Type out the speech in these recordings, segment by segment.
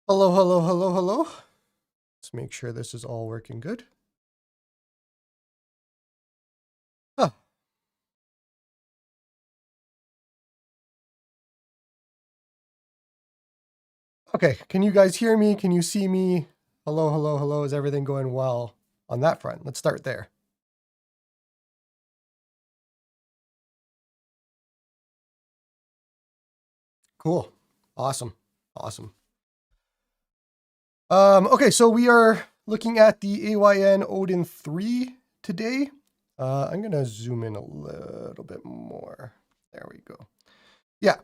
Hello, hello, hello, hello. Let's make sure this is all working good. Huh. Okay, can you guys hear me? Can you see me? Hello, hello, hello. Is everything going well on that front? Let's start there. Cool. Awesome. Awesome. Okay, so we are looking at the AYN Odin 3 today. I'm going to zoom in a little bit more. There we go. Yeah,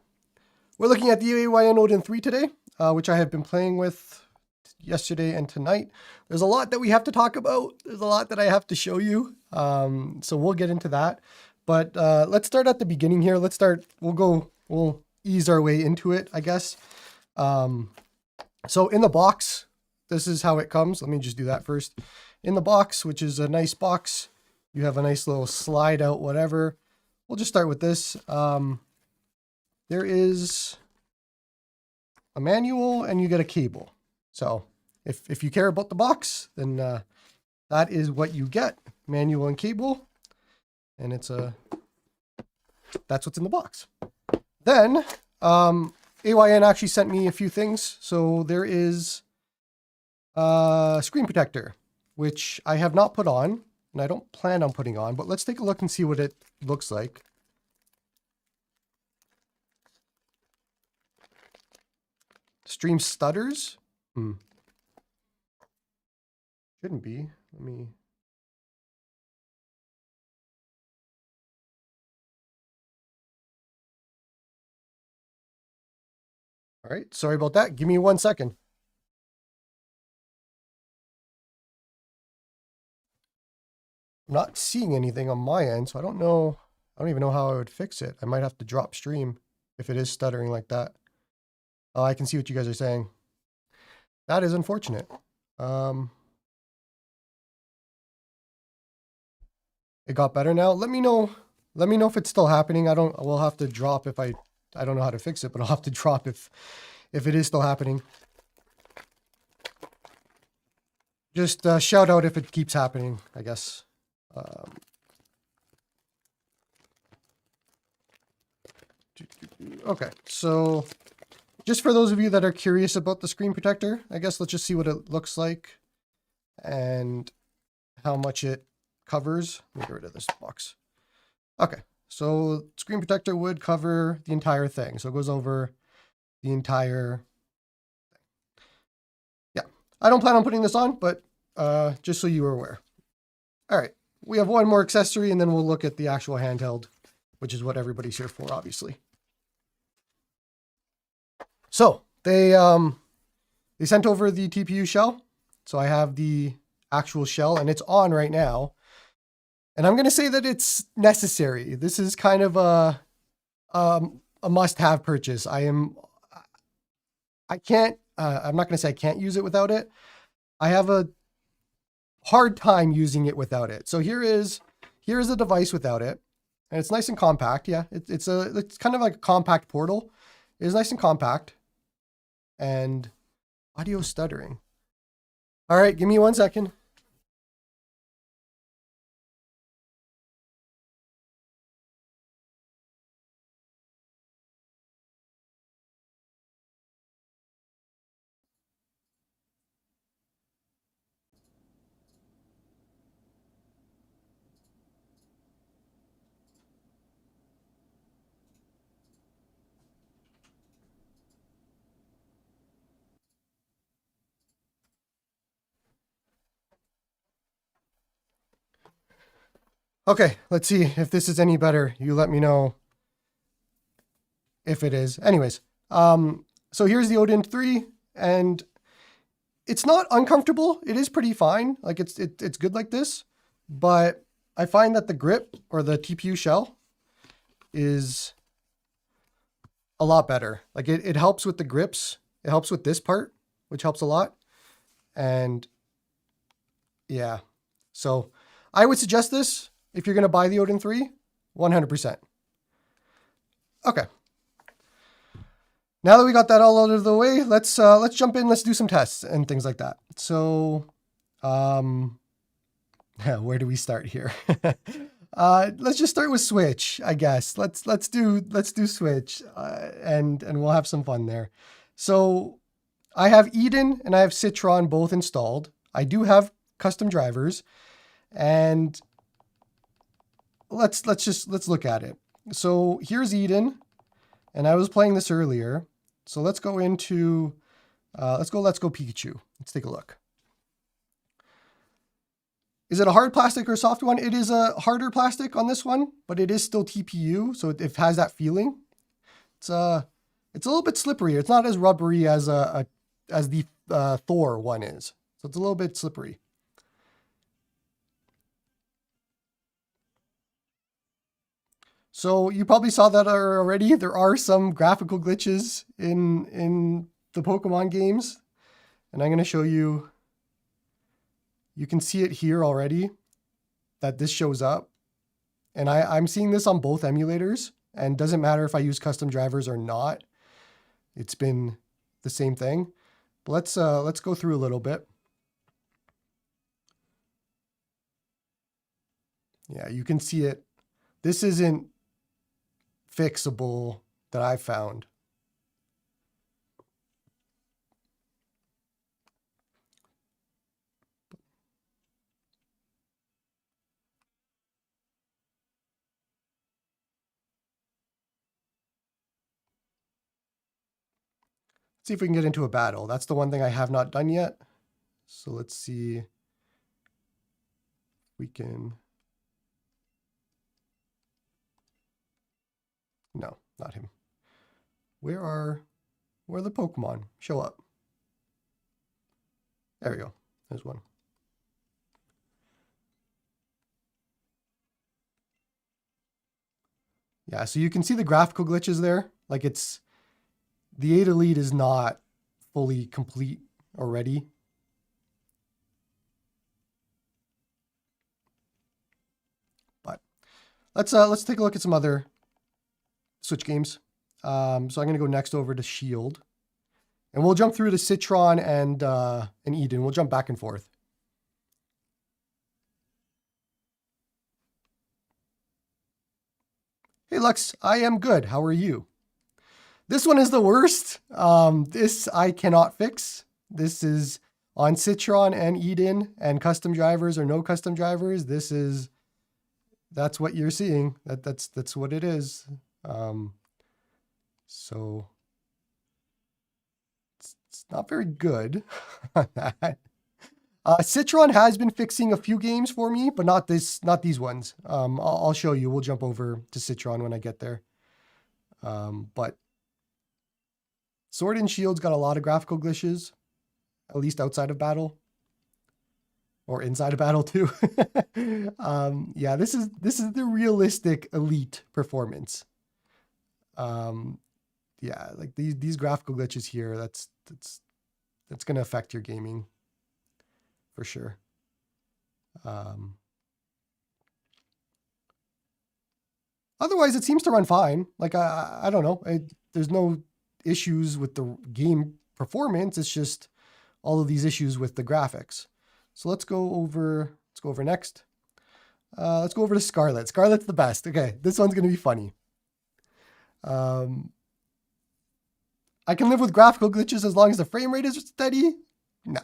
we're looking at the AYN Odin 3 today, which I have been playing with yesterday and tonight. There's a lot that we have to talk about. There's a lot that I have to show you. So we'll get into that. But let's start at the beginning here. We'll ease our way into it, I guess. So in the box, this is how it comes. Let me just do that first. In the box, which is a nice box, you have a nice little slide out, whatever. We'll just start with this. There is a manual and you get a cable. So if you care about the box, then that is what you get, manual and cable. And that's what's in the box. Then AYN actually sent me a few things. So there is a screen protector, which I have not put on and I don't plan on putting on, but let's take a look and see what it looks like. Stream stutters? Shouldn't be. Let me... All right, sorry about that. Give me 1 second. I'm not seeing anything on my end, so I don't know. I don't even know how I would fix it. I might have to drop stream if it is stuttering like that. Oh, I can see what you guys are saying. That is unfortunate. It got better now. Let me know if it's still happening. We'll have to drop if I don't know how to fix it, but I'll have to drop if it is still happening. Just shout out if it keeps happening, I guess. Okay, so just for those of you that are curious about the screen protector, I guess let's just see what it looks like and how much it covers. Let me get rid of this box. Okay, so screen protector would cover the entire thing. So it goes over the entire thing. Yeah, I don't plan on putting this on, but just so you are aware. All right, we have one more accessory and then we'll look at the actual handheld, which is what everybody's here for, obviously. So they sent over the TPU shell. So I have the actual shell and it's on right now. And I'm going to say that it's necessary. This is kind of a must-have purchase. I'm not going to say I can't use it without it. I have a hard time using it without it. So here is a device without it. And it's nice and compact. Yeah, it's kind of like a compact portal. It is nice and compact. And audio stuttering. All right, give me 1 second. Okay, let's see if this is any better. You let me know if it is. Anyways, so here's the Odin 3, and it's not uncomfortable. It is pretty fine. Like it's good like this, but I find that the grip or the TPU shell is a lot better. Like it helps with the grips. It helps with this part, which helps a lot. And yeah, so I would suggest this if you're going to buy the Odin 3, 100%. Okay. Now that we got that all out of the way, let's jump in. Let's do some tests and things like that. So, where do we start here? Let's just start with Switch, I guess. Let's do Switch, and we'll have some fun there. So, I have Eden and I have Citron both installed. I do have custom drivers, and let's look at it. So here's Eden, and I was playing this earlier. So let's go into let's go Pikachu. Let's take a look. Is it a hard plastic or a soft one? It is a harder plastic on this one, but it is still TPU, so it has that feeling. It's a little bit slippery. It's not as rubbery as the Thor one is. So it's a little bit slippery. So you probably saw that already. There are some graphical glitches in the Pokemon games, and I'm going to show you. You can see it here already that this shows up, and I'm seeing this on both emulators, and doesn't matter if I use custom drivers or not. It's been the same thing. But let's go through a little bit. Yeah, you can see it. This isn't fixable that I found. Let's see if we can get into a battle. That's the one thing I have not done yet. So let's see if we can. No, not him. Where are the Pokemon? Show up. There we go. There's one. Yeah, so you can see the graphical glitches there. Like the 8 Elite is not fully complete already. But let's take a look at some other Switch games. So I'm going to go next over to Shield. And we'll jump through to Citron and Eden. We'll jump back and forth. Hey Lux, I am good. How are you? This one is the worst. This I cannot fix. This is on Citron and Eden, and custom drivers or no custom drivers. That's what you're seeing. That's what it is. So it's not very good on that. Citron has been fixing a few games for me, but not these ones. I'll show you. We'll jump over to Citron when I get there. But Sword and Shield's got a lot of graphical glitches, at least outside of battle. Or inside of battle too. Yeah, this is the realistic Elite performance. Yeah, like these graphical glitches here, that's gonna affect your gaming for sure. Otherwise, it seems to run fine. Like I don't know. There's no issues with the game performance. It's just all of these issues with the graphics. So let's go over next. Let's go over to Scarlet. Scarlet's the best. Okay, this one's gonna be funny. I can live with graphical glitches as long as the frame rate is steady. Nah.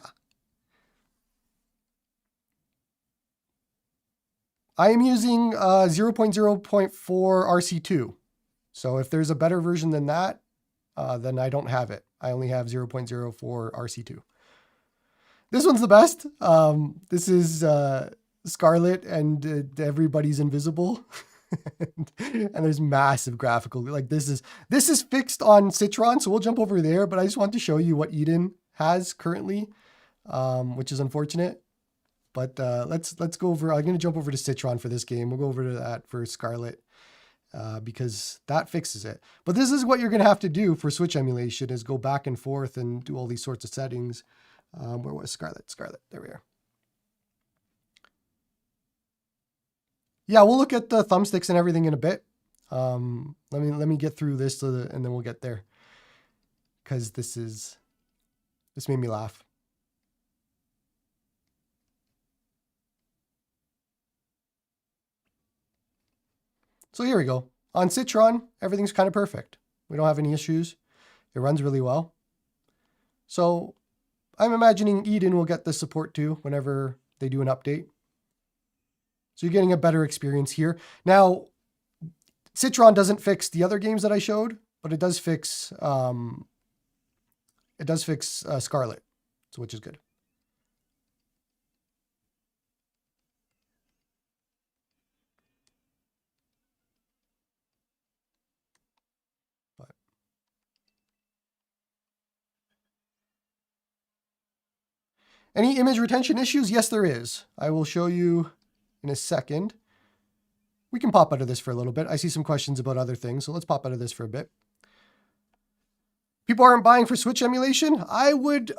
I am using 0.0.4 RC2. So if there's a better version than that, then I don't have it. I only have 0.04 RC2. This one's the best. This is Scarlet, and everybody's invisible. And there's massive graphical. Like this is fixed on Citron, so we'll jump over there. But I just want to show you what Eden has currently, which is unfortunate. But let's go over. I'm going to jump over to Citron for this game. We'll go over to that for Scarlet because that fixes it. But this is what you're going to have to do for Switch emulation: is go back and forth and do all these sorts of settings. Where was Scarlet? Scarlet. There we are. Yeah, we'll look at the thumbsticks and everything in a bit. Let me get through this and then we'll get there. because this made me laugh. So here we go. On Citron, everything's kind of perfect. We don't have any issues. It runs really well. So I'm imagining Odin will get this support too whenever they do an update. So you're getting a better experience here. Now, Citron doesn't fix the other games that I showed, but it does fix Scarlet, so which is good. But any image retention issues? Yes, there is. I will show you in a second. We can pop out of this for a little bit. I see some questions about other things, so let's pop out of this for a bit. People aren't buying for Switch emulation. I would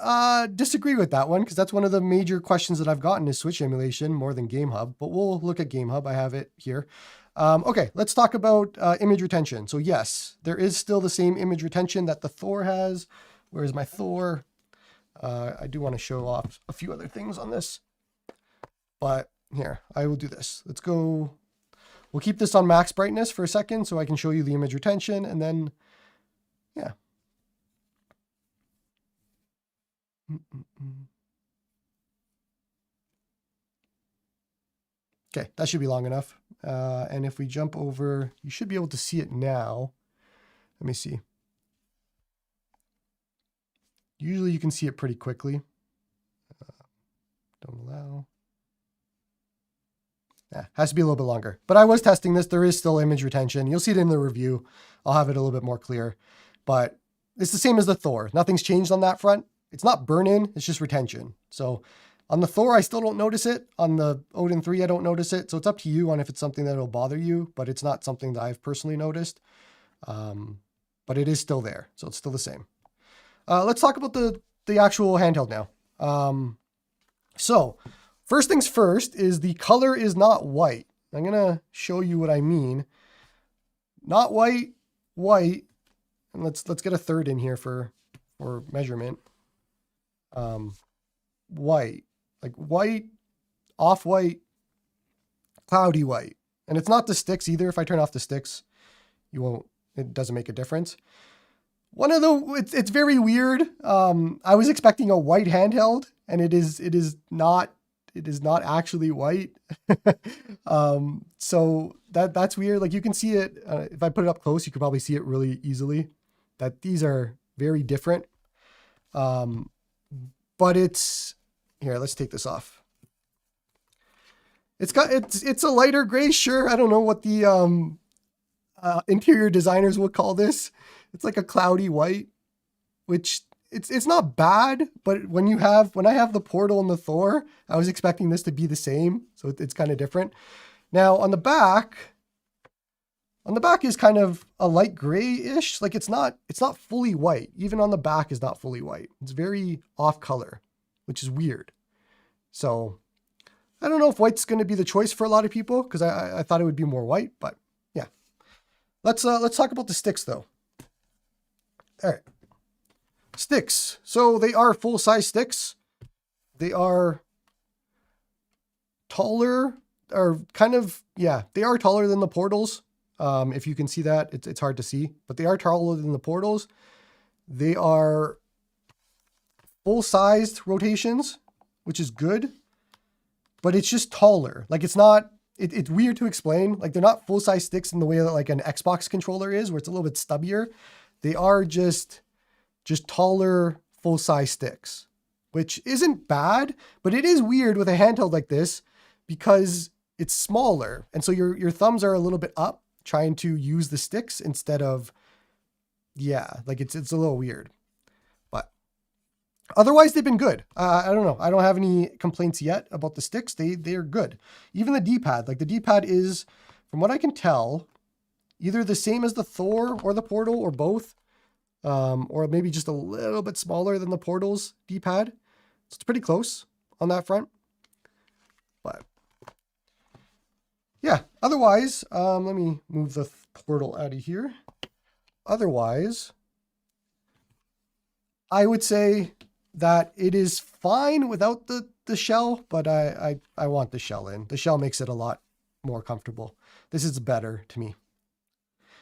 disagree with that one, because that's one of the major questions that I've gotten is Switch emulation more than GameHub, but we'll look at GameHub. I have it here. Okay, let's talk about image retention. So yes, there is still the same image retention that the Thor has. Where's my Thor? I do want to show off a few other things on this, but here, I will do this. Let's go. We'll keep this on max brightness for a second so I can show you the image retention, and then, yeah. Okay, that should be long enough. And if we jump over, you should be able to see it now. Let me see. Usually you can see it pretty quickly. Don't allow. Yeah, has to be a little bit longer. But I was testing this. There is still image retention. You'll see it in the review. I'll have it a little bit more clear. But it's the same as the Thor. Nothing's changed on that front. It's not burn-in. It's just retention. So on the Thor, I still don't notice it. On the Odin 3, I don't notice it. So it's up to you on if it's something that will bother you. But it's not something that I've personally noticed. But it is still there. So it's still the same. Let's talk about the actual handheld now. So first things first is the color is not white. I'm going to show you what I mean. Not white, white. And let's get a third in here for measurement. White, like white, off-white, cloudy white. And it's not the sticks either. If I turn off the sticks, it doesn't make a difference. It's very weird. I was expecting a white handheld, and it is not actually white. So that's weird. Like you can see it, if I put it up close, you could probably see it really easily, that these are very different. But here, let's take this off. It's a lighter gray, sure. I don't know what the interior designers would call this. It's like a cloudy white, which it's not bad, but when I have the Portal and the Thor, I was expecting this to be the same. So it's kind of different. Now on the back is kind of a light gray-ish. Like it's not fully white. Even on the back is not fully white. It's very off color, which is weird. So I don't know if white's going to be the choice for a lot of people, because I thought it would be more white, but yeah. Let's talk about the sticks though. All right. Sticks. So they are full-size sticks. They are taller, or kind of, yeah, they are taller than the Portals. If you can see that, it's hard to see, but they are taller than the Portals. They are full-sized rotations, which is good, but it's just taller. Like it's weird to explain. Like they're not full-size sticks in the way that like an Xbox controller is, where it's a little bit stubbier. They are just taller, full-size sticks, which isn't bad, but it is weird with a handheld like this because it's smaller. And so your thumbs are a little bit up trying to use the sticks instead of, yeah, like it's a little weird. But otherwise, they've been good. I don't know. I don't have any complaints yet about the sticks. They're good. Even the D-pad, like the D-pad is, from what I can tell, either the same as the Thor or the Portal or both, or maybe just a little bit smaller than the Portal's D-pad. So it's pretty close on that front. But yeah, otherwise, let me move the Portal out of here. Otherwise, I would say that it is fine without the shell, but I want the shell in. The shell makes it a lot more comfortable. This is better to me.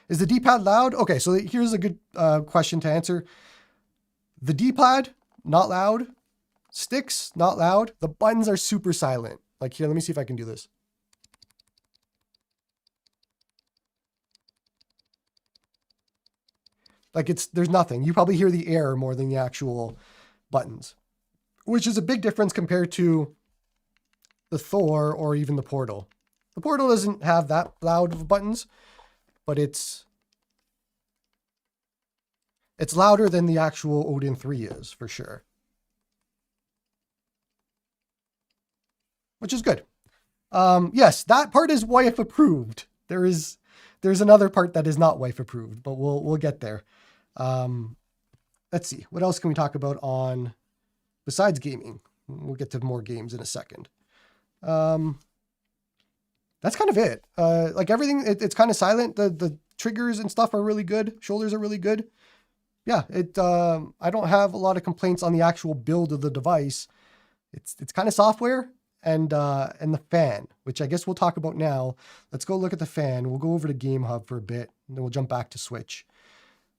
Is the D-pad loud? Okay, so here's a good question to answer. The D-pad, not loud. Sticks, not loud. The buttons are super silent. Like here, let me see if I can do this. Like there's nothing. You probably hear the air more than the actual buttons, which is a big difference compared to the Thor or even the Portal. The Portal doesn't have that loud of buttons, but it's louder than the actual Odin 3 is for sure. Which is good. Yes, that part is wife approved. There's another part that is not wife approved, but we'll get there. Let's see. What else can we talk about on besides gaming? We'll get to more games in a second. That's kind of it. Like everything, it's kind of silent. The triggers and stuff are really good. Shoulders are really good. Yeah, I don't have a lot of complaints on the actual build of the device. It's kind of software and the fan, which I guess we'll talk about now. Let's go look at the fan. We'll go over to GameHub for a bit, and then we'll jump back to Switch.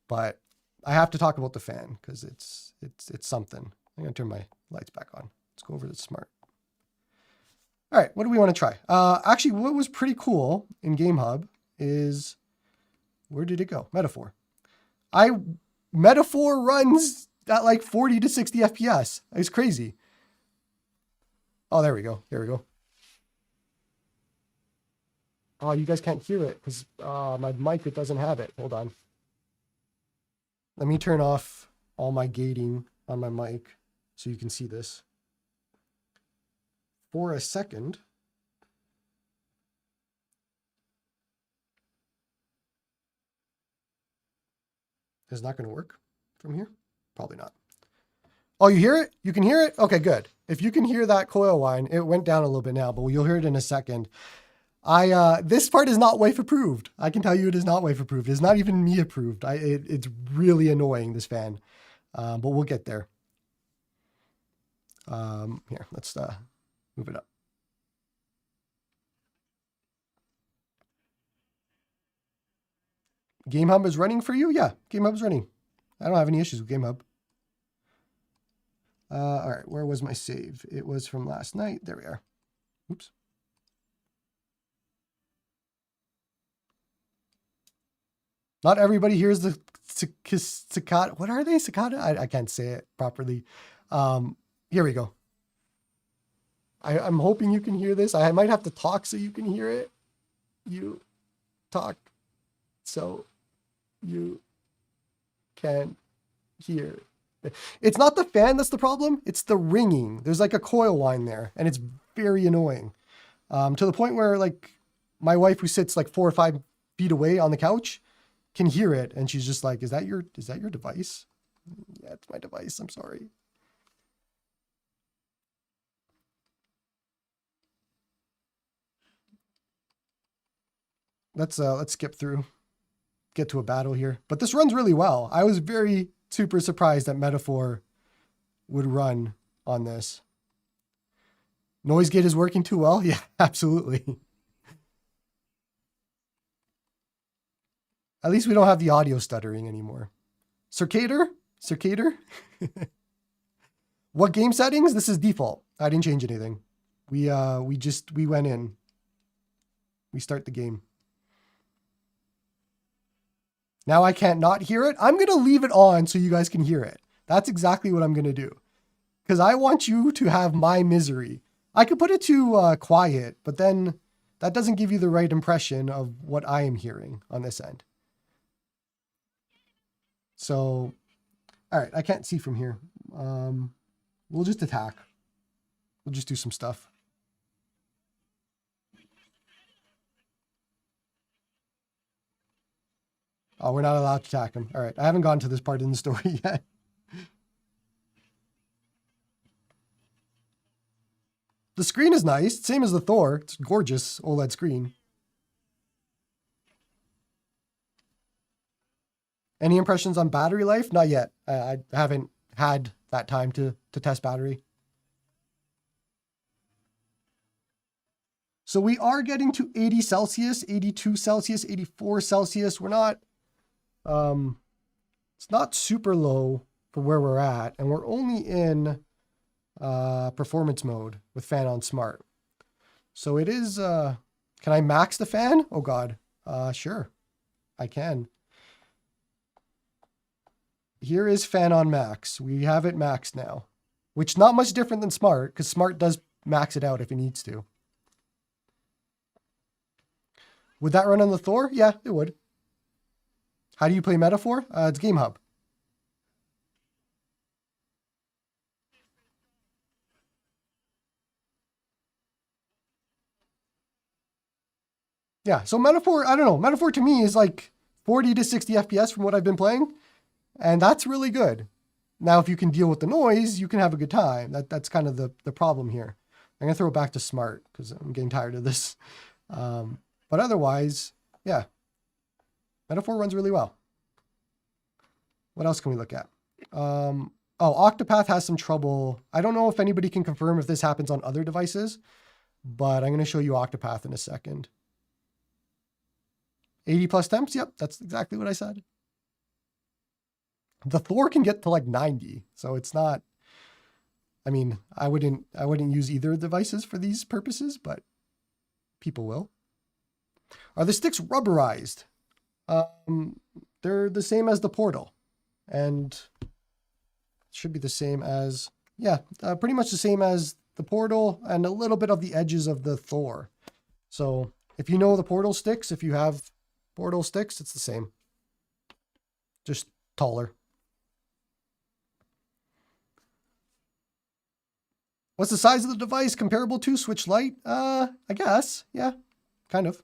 But I have to talk about the fan because it's something. I'm gonna turn my lights back on. Let's go over to Smart. All right, what do we want to try? Actually, what was pretty cool in GameHub is, where did it go? Metaphor. Metaphor runs at like 40 to 60 FPS. It's crazy. Oh, there we go. There we go. Oh, you guys can't hear it because my mic, it doesn't have it. Hold on. Let me turn off all my gating on my mic so you can see this. For a second. Is it not going to work from here? Probably not. Oh, you hear it? You can hear it? Okay, good. If you can hear that coil whine, it went down a little bit now, but you'll hear it in a second. This part is not wife approved. I can tell you it is not wife approved. It's not even me approved. It's really annoying, this fan. But we'll get there. Here, let's move it up. GameHub is running for you? Yeah, GameHub is running. I don't have any issues with GameHub. All right, where was my save? It was from last night. There we are. Oops. Not everybody hears the cicada. What are they? Cicada? I can't say it properly. Here we go. I'm hoping you can hear this. I might have to talk so you can hear it. You talk so you can hear. It's not the fan that's the problem. It's the ringing. There's like a coil whine there, and it's very annoying. To the point where like my wife, who sits like 4 or 5 feet away on the couch, can hear it, and she's just like, "Is that your device?" Yeah, it's my device. I'm sorry. Let's skip through, get to a battle here. But this runs really well. I was very super surprised that Metaphor would run on this. Noise gate is working too well? Yeah, absolutely. At least we don't have the audio stuttering anymore. Circader? What game settings? This is default. I didn't change anything. We went in. We start the game. Now I can't not hear it. I'm going to leave it on so you guys can hear it. That's exactly what I'm going to do. Because I want you to have my misery. I could put it to quiet, but then that doesn't give you the right impression of what I am hearing on this end. So, all right, I can't see from here. We'll just attack. We'll just do some stuff. Oh, we're not allowed to attack him. All right, I haven't gotten to this part in the story yet. The screen is nice, same as the Thor. It's gorgeous OLED screen. Any impressions on battery life? Not yet. I haven't had that time to test battery. So we are getting to 80 Celsius, 82 Celsius, 84 Celsius. We're not, it's not super low for where we're at. And we're only in performance mode with fan on smart. So it is, can I max the fan? Oh God, sure, I can. Here is fan on max. We have it maxed now, which not much different than smart, because smart does max it out if it needs to. Would that run on the Thor? Yeah, it would. How do you play Metaphor? It's GameHub. Yeah, so Metaphor, I don't know. Metaphor to me is like 40 to 60 FPS from what I've been playing. And that's really good. Now, if you can deal with the noise, you can have a good time. That's kind of the problem here. I'm going to throw it back to smart because I'm getting tired of this. But otherwise, yeah, Metaphor runs really well. What else can we look at? Oh, Octopath has some trouble. I don't know if anybody can confirm if this happens on other devices, but I'm going to show you Octopath in a second. 80 plus temps? Yep, that's exactly what I said. The Thor can get to like 90, so it's not, I mean, I wouldn't use either devices for these purposes, but people will. Are the sticks rubberized? They're the same as the Portal, and it should be the same as, yeah, pretty much the same as the Portal and a little bit of the edges of the Thor. So if you know the Portal sticks, if you have Portal sticks, it's the same, just taller. What's the size of the device comparable to Switch Lite? I guess, yeah, kind of.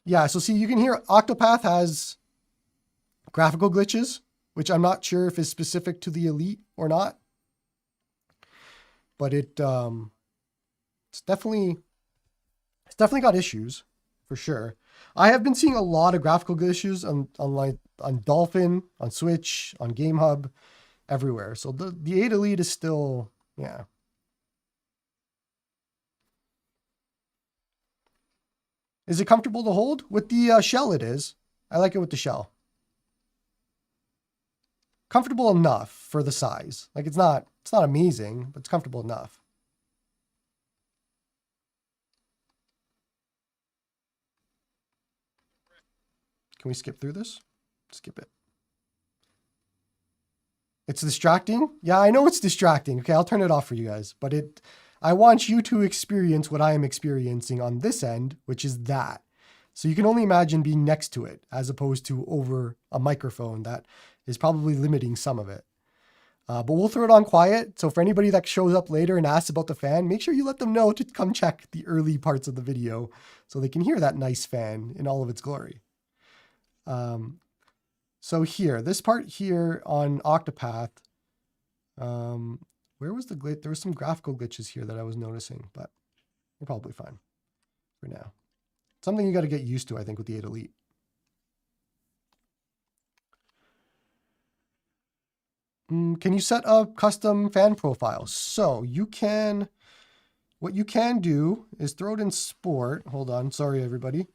Yeah, so see, you can hear Octopath has graphical glitches, which I'm not sure if is specific to the Elite or not. But it's definitely got issues for sure. I have been seeing a lot of graphical glitches on Dolphin, on Switch, on GameHub, everywhere. So the 8 Elite is still, yeah. Is it comfortable to hold? With the shell it is. I like it with the shell. Comfortable enough for the size. Like it's not amazing, but it's comfortable enough. Can we skip through this? Skip it. It's distracting? Yeah, I know it's distracting. Okay, I'll turn it off for you guys. But I want you to experience what I am experiencing on this end, which is that. So you can only imagine being next to it as opposed to over a microphone that is probably limiting some of it. But we'll throw it on quiet. So for anybody that shows up later and asks about the fan, make sure you let them know to come check the early parts of the video so they can hear that nice fan in all of its glory. So here, this part here on Octopath, where was the glitch? There were some graphical glitches here that I was noticing, but we're probably fine for now. Something you got to get used to, I think, with the 8 Elite. Can you set up custom fan profiles? So you can, what you can do is throw it in sport. Hold on. Sorry, everybody.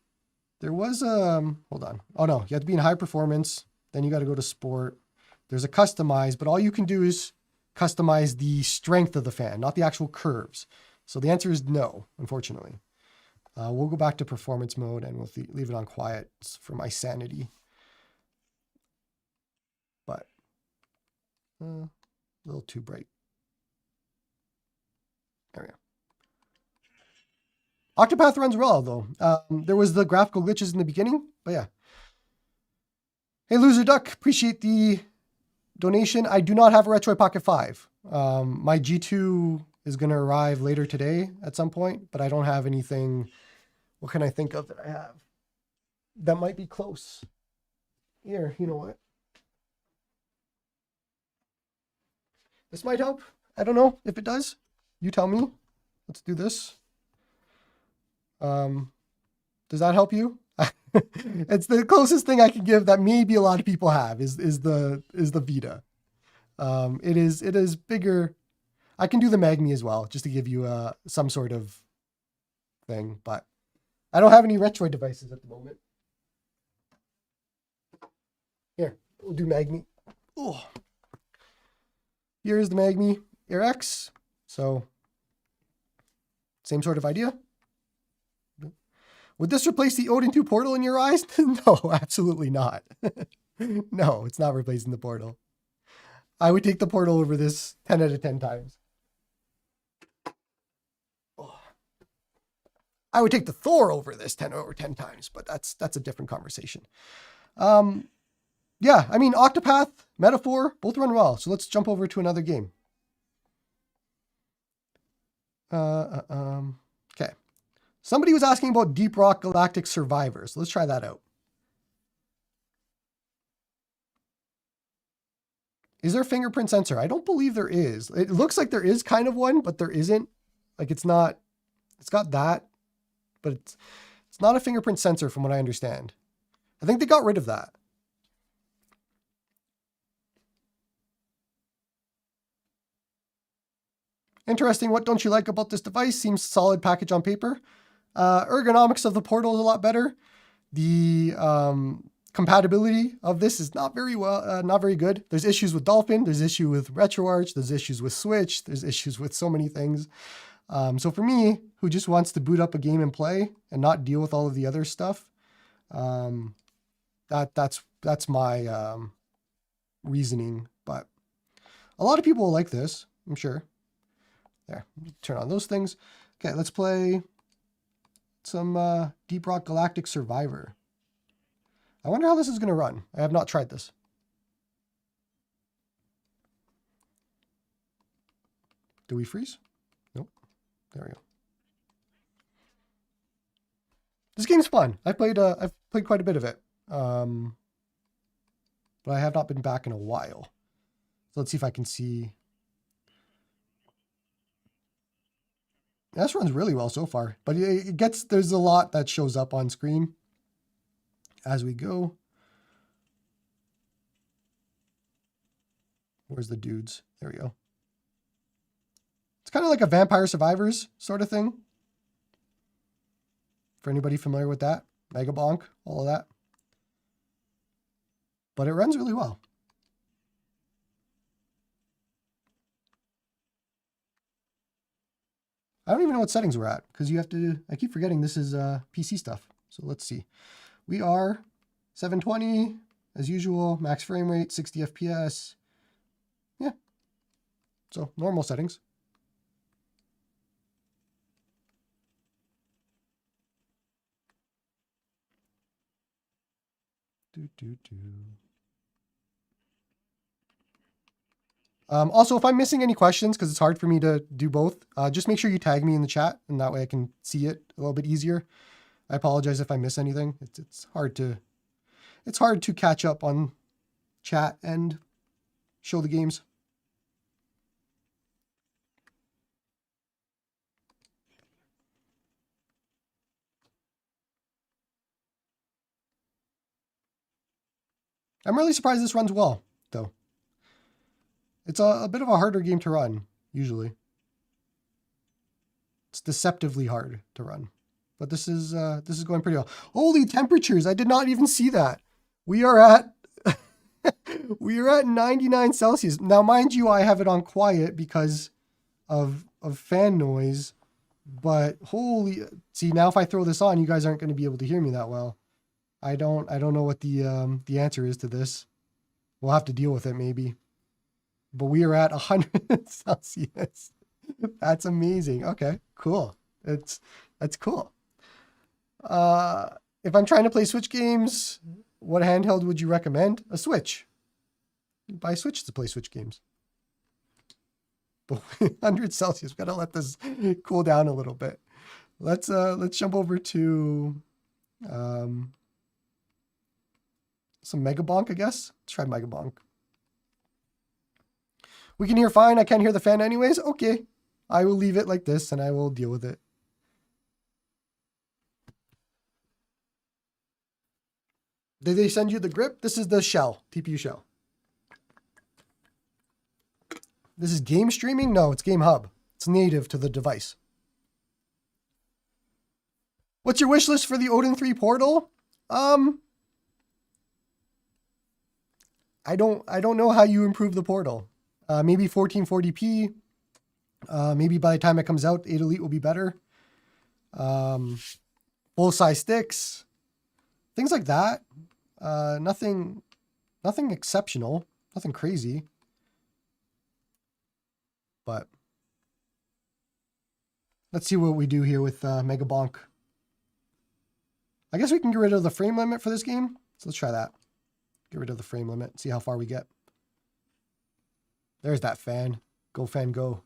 There was hold on. Oh no, you have to be in high performance. Then you got to go to sport. There's a customize, but all you can do is customize the strength of the fan, not the actual curves. So the answer is no, unfortunately. We'll go back to performance mode and we'll leave it on quiet for my sanity. But a little too bright. There we go. Octopath runs well though. There was the graphical glitches in the beginning, but yeah. Hey, Loser Duck, appreciate the donation. I do not have a RetroArch Pocket 5. My G2 is going to arrive later today at some point, but I don't have anything. What can I think of that I have? That might be close. Here, you know what? This might help. I don't know if it does. You tell me. Let's do this. Does that help you? It's the closest thing I can give that maybe a lot of people have is the Vita. It is bigger. I can do the Magmi as well, just to give you some sort of thing, but I don't have any Retroid devices at the moment. Here, we'll do Magmi. Oh, here's the Magmi Air X. So same sort of idea. Would this replace the Odin 2 portal in your eyes? No, absolutely not. No, it's not replacing the portal. I would take the portal over this 10 out of 10 times. Oh. I would take the Thor over this 10 over 10 times, but that's a different conversation. Yeah, I mean, Octopath, Metaphor, both run well. So let's jump over to another game. Okay. Somebody was asking about Deep Rock Galactic Survivors. Let's try that out. Is there a fingerprint sensor? I don't believe there is. It looks like there is kind of one, but there isn't. Like it's not, it's got that, but it's not a fingerprint sensor from what I understand. I think they got rid of that. Interesting. What don't you like about this device? Seems solid package on paper. Ergonomics of the portal is a lot better. The compatibility of this is not very good. There's issues with Dolphin. There's issues with RetroArch. There's issues with Switch. There's issues with so many things. So for me, who just wants to boot up a game and play and not deal with all of the other stuff, that's my reasoning. But a lot of people will like this, I'm sure. There, turn on those things. Okay, let's play some Deep Rock Galactic Survivor. I wonder how this is going to run. I have not tried this. Do we freeze? Nope. There we go. This game's fun. I've played quite a bit of it, but I have not been back in a while. So let's see if I can see. This runs really well so far, but there's a lot that shows up on screen as we go. Where's the dudes? There we go. It's kind of like a Vampire Survivors sort of thing. For anybody familiar with that. Mega Bonk, all of that. But it runs really well. I don't even know what settings we're at because you have to, I keep forgetting this is PC stuff. So let's see. We are 720 as usual, max frame rate, 60 FPS. Yeah. So normal settings. Also, if I'm missing any questions, because it's hard for me to do both, just make sure you tag me in the chat, and that way I can see it a little bit easier. I apologize if I miss anything. It's hard to catch up on chat and show the games. I'm really surprised this runs well, though. It's a bit of a harder game to run, usually. It's deceptively hard to run. But this is going pretty well. Holy temperatures, I did not even see that. We are at we are at 99 Celsius. Now, mind you, I have it on quiet because of fan noise. But holy, see, now if I throw this on, you guys aren't going to be able to hear me that well. I don't know what the answer is to this. We'll have to deal with it maybe. But we are at 100 Celsius. That's amazing. Okay, cool. That's cool. If I'm trying to play Switch games, what handheld would you recommend? A Switch. You buy a Switch to play Switch games. But 100 Celsius. We've got to let this cool down a little bit. Let's jump over to some Mega Bonk, I guess. Let's try Mega Bonk. We can hear fine. I can't hear the fan anyways. Okay. I will leave it like this and I will deal with it. Did they send you the grip? This is the shell, TPU shell. This is game streaming? No, it's GameHub. It's native to the device. What's your wish list for the Odin 3 portal? I don't know how you improve the portal. Maybe 1440p. Maybe by the time it comes out, 8 Elite will be better. Full size sticks. Things like that. Nothing exceptional. Nothing crazy. But let's see what we do here with Mega Bonk. I guess we can get rid of the frame limit for this game. So let's try that. Get rid of the frame limit. See how far we get. There's that fan. Go fan go.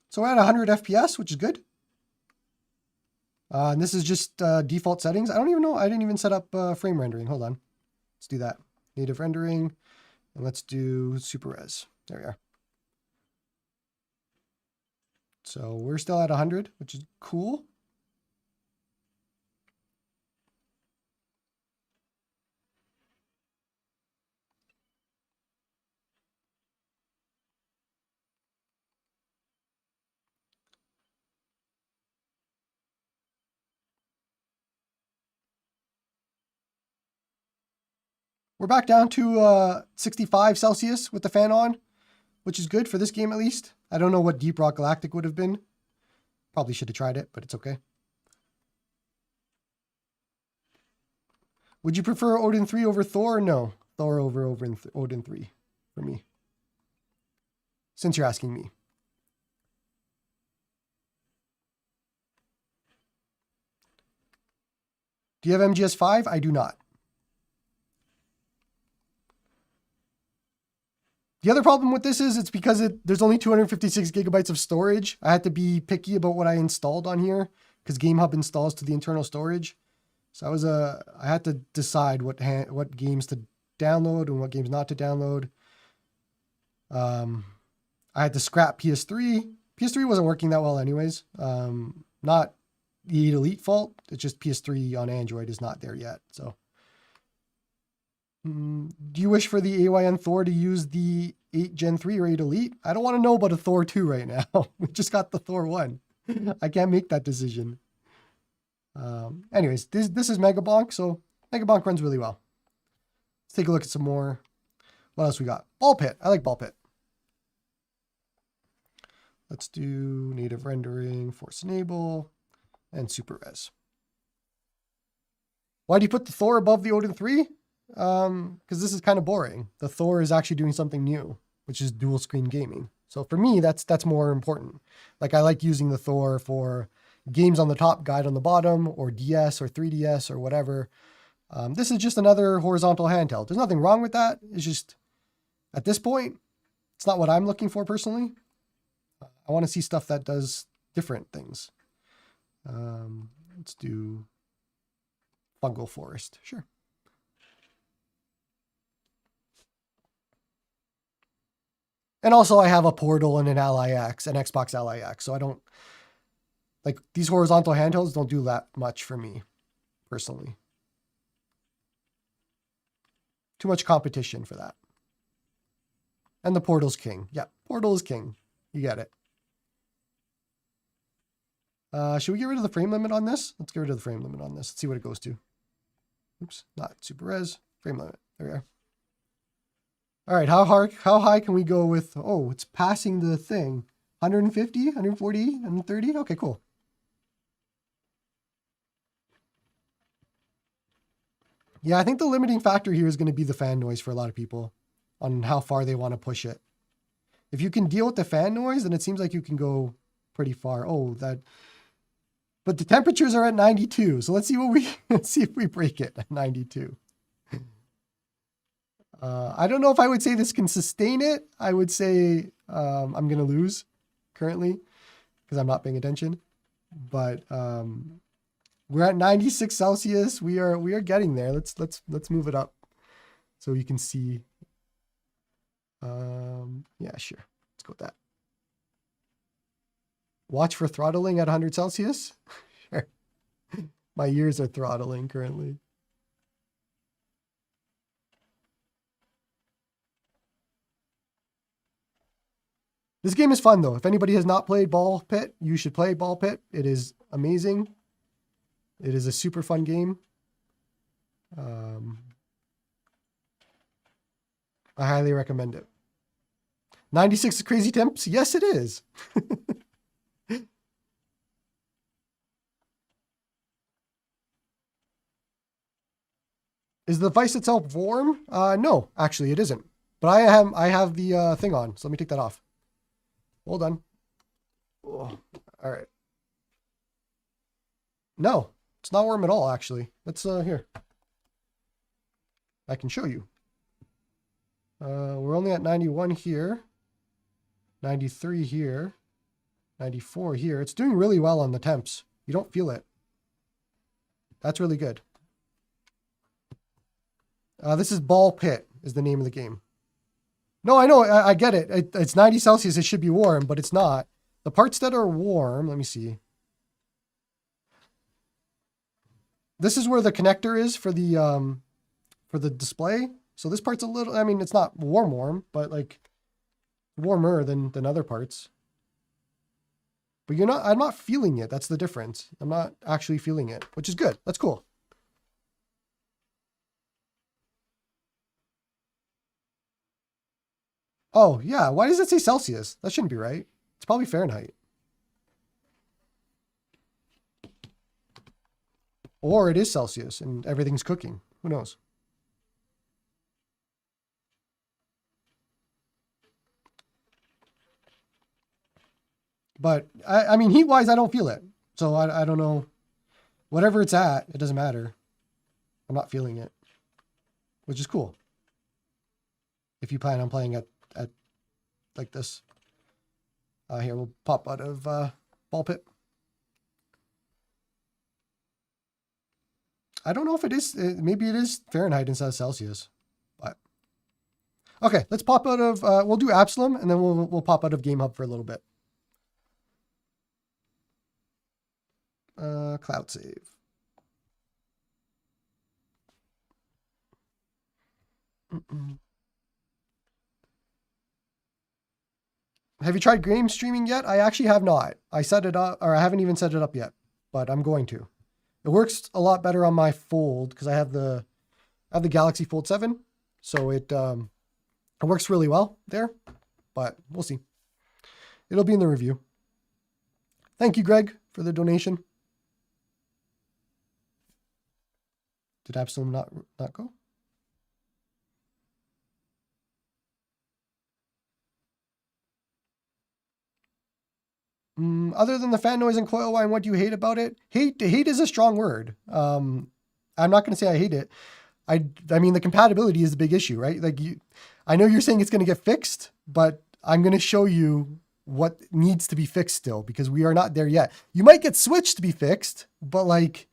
So we're at 100 FPS, which is good. And this is just default settings. I don't even know. I didn't even set up frame rendering. Hold on. Let's do that. Native rendering. And let's do super res. There we are. So we're still at 100, which is cool. We're back down to 65 Celsius with the fan on, which is good for this game at least. I don't know what Deep Rock Galactic would have been. Probably should have tried it, but it's okay. Would you prefer Odin 3 over Thor? No. Thor over Odin 3 for me. Since you're asking me. Do you have MGS5? I do not. The other problem with this is it's because there's only 256 gigabytes of storage. I had to be picky about what I installed on here because GameHub installs to the internal storage. So I had to decide what games to download and what games not to download. I had to scrap PS3. PS3 wasn't working that well anyways. Not the 8 Elite fault. It's just PS3 on Android is not there yet. So. Do you wish for the AYN Thor to use the 8 Gen 3 or 8 Elite? I don't want to know about a Thor 2 right now. We just got the Thor 1. I can't make that decision. Anyways, this is Mega Bonk, so Mega Bonk runs really well. Let's take a look at some more. What else we got? Ball Pit. I like Ball Pit. Let's do native rendering, force enable, and super res. Why do you put the Thor above the Odin 3? Because this is kind of boring. The Thor is actually doing something new, which is dual screen gaming. So for me, that's more important. Like I like using the Thor for games on the top, guide on the bottom, or DS or 3DS or whatever. This is just another horizontal handheld. There's nothing wrong with that. It's just at this point, it's not what I'm looking for personally. I want to see stuff that does different things. Let's do Fungal Forest. Sure. And also I have a Portal and an Ally X, an Xbox Ally X. So I don't, like these horizontal handhelds don't do that much for me, personally. Too much competition for that. And the Portal's king. Yeah, Portal is king. You get it. Should we get rid of the frame limit on this? Let's get rid of the frame limit on this. Let's see what it goes to. Oops, not super res. Frame limit. There we are. All right, how high can we go with, oh, it's passing the thing. 150, 140, 130? Okay, cool. Yeah, I think the limiting factor here is going to be the fan noise for a lot of people on how far they want to push it. If you can deal with the fan noise, then it seems like you can go pretty far. But the temperatures are at 92. So let's see let's see if we break it at 92. I don't know if I would say this can sustain it. I would say I'm going to lose currently because I'm not paying attention. But we're at 96 Celsius. We are getting there. Let's move it up so you can see. Yeah, sure. Let's go with that. Watch for throttling at 100 Celsius. Sure. My ears are throttling currently. This game is fun, though. If anybody has not played Ball Pit, you should play Ball Pit. It is amazing. It is a super fun game. I highly recommend it. 96 crazy temps? Yes, it is. Is the device itself warm? No, actually it isn't. But I have the thing on, so let me take that off. Hold on. Oh, all right. No, it's not warm at all, actually. Let's, here. I can show you. We're only at 91 here. 93 here. 94 here. It's doing really well on the temps. You don't feel it. That's really good. This is Ball Pit is the name of the game. No, I know. I get it. It's 90 Celsius. It should be warm, but it's not. The parts that are warm, let me see. This is where the connector is for the display. So this part's a little, I mean, it's not warm, but like warmer than other parts. But I'm not feeling it. That's the difference. I'm not actually feeling it, which is good. That's cool. Oh, yeah. Why does it say Celsius? That shouldn't be right. It's probably Fahrenheit. Or it is Celsius and everything's cooking. Who knows? But, I mean, heat-wise, I don't feel it. So I don't know. Whatever it's at, it doesn't matter. I'm not feeling it. Which is cool. If you plan on playing at like this. Here, we'll pop out of Ball Pit. I don't know if it is. Maybe it is Fahrenheit instead of Celsius. But okay, let's pop out of. We'll do Absalom, and then we'll pop out of GameHub for a little bit. Cloud save. Have you tried game streaming yet? I actually have not. I set it up, or I haven't even set it up yet, but I'm going to. It works a lot better on my Fold because I have the Galaxy Fold 7, so it works really well there. But we'll see. It'll be in the review. Thank you, Greg, for the donation. Did Absalom not go? Other than the fan noise and coil whine, what do you hate about it? Hate is a strong word. I'm not going to say I hate it. I mean, the compatibility is the big issue, right? Like I know you're saying it's going to get fixed, but I'm going to show you what needs to be fixed still because we are not there yet. You might get switched to be fixed, but like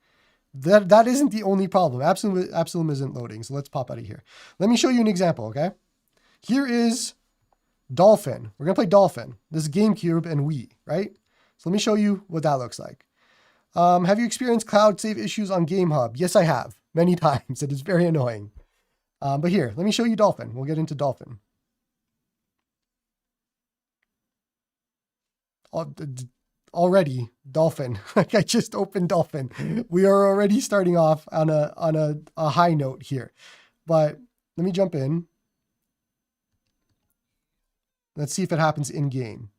that isn't the only problem. Absalom isn't loading. So let's pop out of here. Let me show you an example. Okay. Here is Dolphin. We're going to play Dolphin. This is GameCube and Wii, right? So let me show you what that looks like. Have you experienced cloud save issues on GameHub? Yes, I have. Many times. It is very annoying. But here, let me show you Dolphin. We'll get into Dolphin. Already, Dolphin. Like I just opened Dolphin. We are already starting off on a high note here. But let me jump in. Let's see if it happens in game.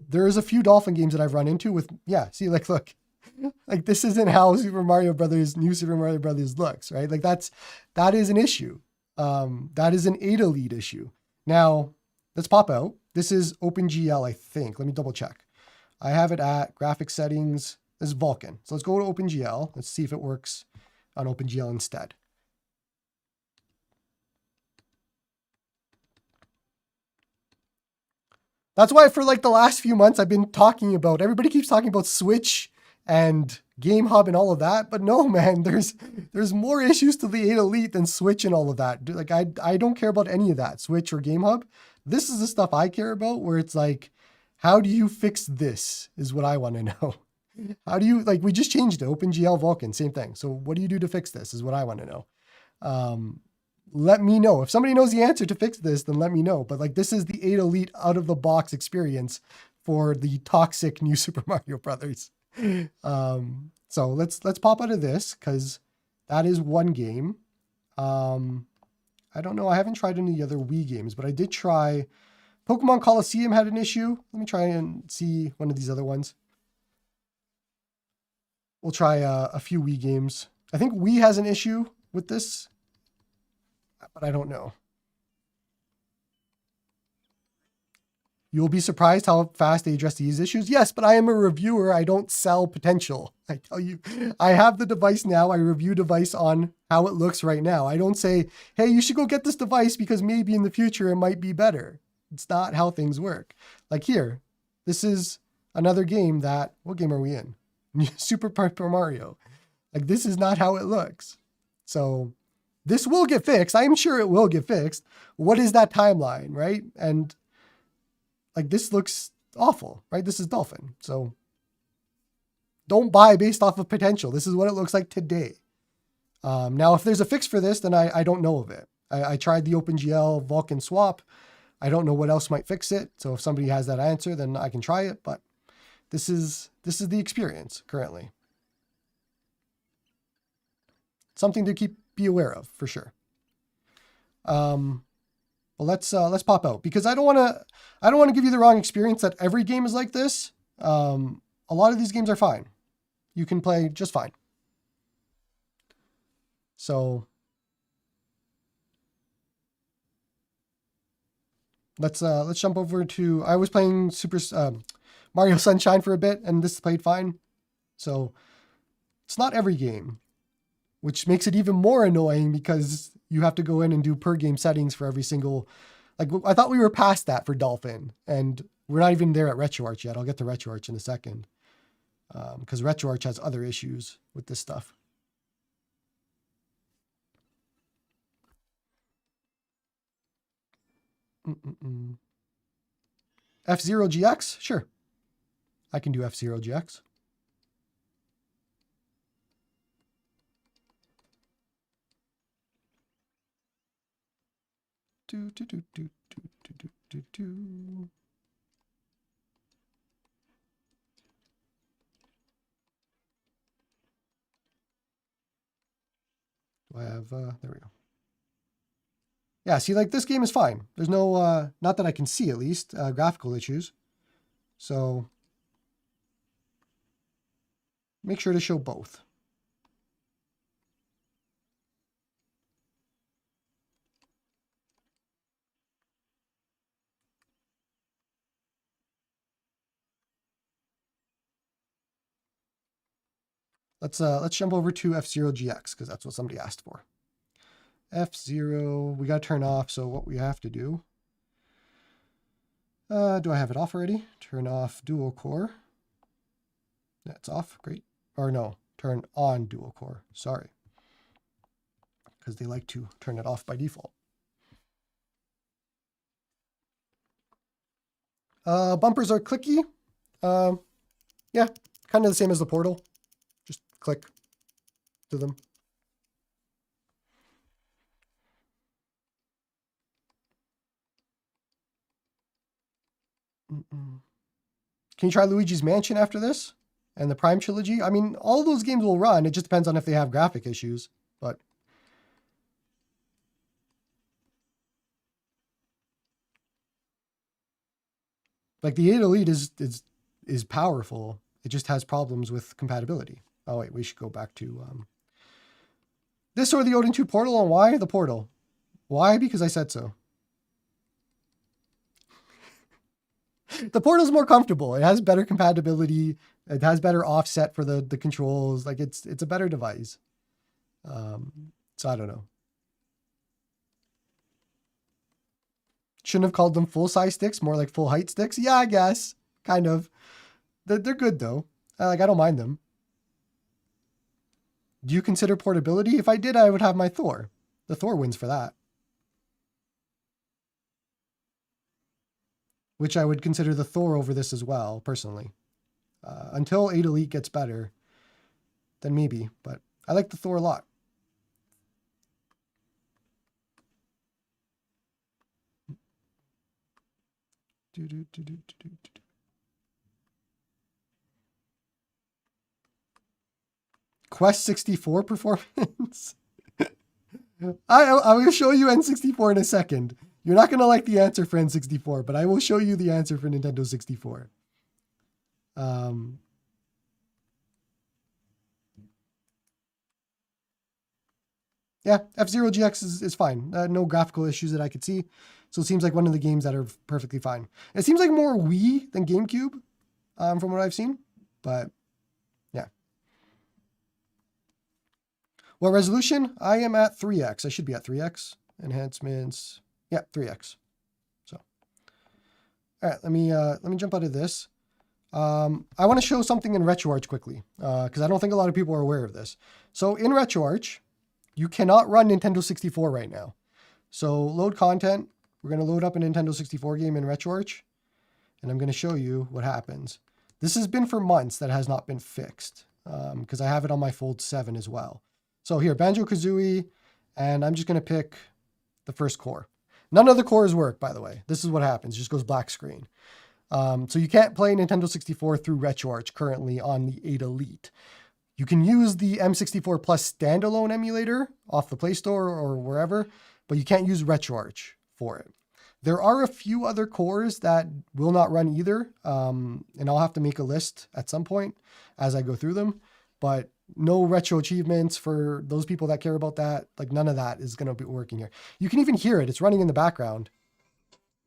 There's a few Dolphin games that I've run into with, yeah, see, like, look, like this isn't how New Super Mario Brothers looks, right? Like that is an issue. That is an Ada lead issue. Now let's pop out. This is OpenGL, I think. Let me double check. I have it at graphics settings. This is Vulkan. So let's go to OpenGL. Let's see if it works on OpenGL instead. That's why for like the last few months, I've been talking about, everybody keeps talking about Switch and GameHub and all of that. But no, man, there's more issues to the 8 Elite than Switch and all of that. Like I don't care about any of that, Switch or GameHub. This is the stuff I care about where it's like, how do you fix this is what I want to know. How do you, like, we just changed it, OpenGL Vulkan, same thing. So what do you do to fix this is what I want to know. Let me know. If somebody knows the answer to fix this, then let me know. But like, this is the 8 Elite out of the box experience for the toxic new Super Mario Brothers. So let's pop out of this because that is one game. I don't know. I haven't tried any other Wii games, but I did try Pokemon Coliseum had an issue. Let me try and see one of these other ones. We'll try a few Wii games. I think Wii has an issue with this, but I don't know. You'll be surprised how fast they address these issues. Yes, but I am a reviewer. I don't sell potential. I tell you, I have the device now. I review device on how it looks right now. I don't say, hey, you should go get this device because maybe in the future it might be better. It's not how things work. Like here, this is another game that, what game are we in? Super Paper Mario. Like this is not how it looks. So this will get fixed. I'm sure it will get fixed. What is that timeline, right? And like this looks awful, right? This is Dolphin. So don't buy based off of potential. This is what it looks like today. Now, if there's a fix for this, then I don't know of it. I tried the OpenGL Vulkan swap. I don't know what else might fix it. So if somebody has that answer, then I can try it. But this is the experience currently. Something to be aware of for sure. Well, let's pop out because I don't want to give you the wrong experience that every game is like this. A lot of these games are fine. You can play just fine. So let's jump over to, I was playing Mario Sunshine for a bit and this played fine. So it's not every game, which makes it even more annoying because you have to go in and do per game settings for every single, like I thought we were past that for Dolphin and we're not even there at RetroArch yet. I'll get to RetroArch in a second because RetroArch has other issues with this stuff. F-Zero GX? Sure. I can do F-Zero GX. Do. Do I have, there we go. Yeah, see, like this game is fine. There's no, not that I can see at least, graphical issues. So make sure to show both. Let's jump over to F-Zero GX because that's what somebody asked for. F-Zero, we got to turn off. So what we have to do, do I have it off already? Turn off dual core. That's off, great. Or no, turn on dual core, sorry. Because they like to turn it off by default. Bumpers are clicky. Yeah, kind of the same as the portal. Just click to them. Can you try Luigi's Mansion after this? And the Prime Trilogy? I mean, all those games will run. It just depends on if they have graphic issues. But like the 8 Elite is powerful. It just has problems with compatibility. Oh wait, we should go back to this or the Odin 2 Portal. And why the Portal? Why? Because I said so. The Portal's more comfortable. It has better compatibility. It has better offset for the controls. Like it's a better device. So I don't know. Shouldn't have called them full-size sticks, more like full-height sticks. Yeah, I guess. Kind of. They're good, though. Like, I don't mind them. Do you consider portability? If I did, I would have my Thor. The Thor wins for that. Which I would consider the Thor over this as well, personally. Until 8 Elite gets better, then maybe. But I like the Thor a lot. Quest 64 performance. I will show you N64 in a second. You're not going to like the answer for N64, but I will show you the answer for Nintendo 64. Yeah, F-Zero GX is fine. No graphical issues that I could see. So it seems like one of the games that are perfectly fine. It seems like more Wii than GameCube from what I've seen. But yeah. What resolution? I am at 3x. I should be at 3x. Enhancements. Yeah, 3x. So, all right, let me jump out of this. I want to show something in RetroArch quickly because I don't think a lot of people are aware of this. So in RetroArch, you cannot run Nintendo 64 right now. So load content. We're going to load up a Nintendo 64 game in RetroArch, and I'm going to show you what happens. This has been for months that has not been fixed because I have it on my Fold 7 as well. So here, Banjo-Kazooie, and I'm just going to pick the first core. None of the cores work, by the way. This is what happens. It just goes black screen. So you can't play Nintendo 64 through RetroArch currently on the 8 Elite. You can use the M64 Plus standalone emulator off the Play Store or wherever, but you can't use RetroArch for it. There are a few other cores that will not run either, and I'll have to make a list at some point as I go through them, but no retro achievements for those people that care about that. Like none of that is going to be working here. You can even hear it. It's running in the background,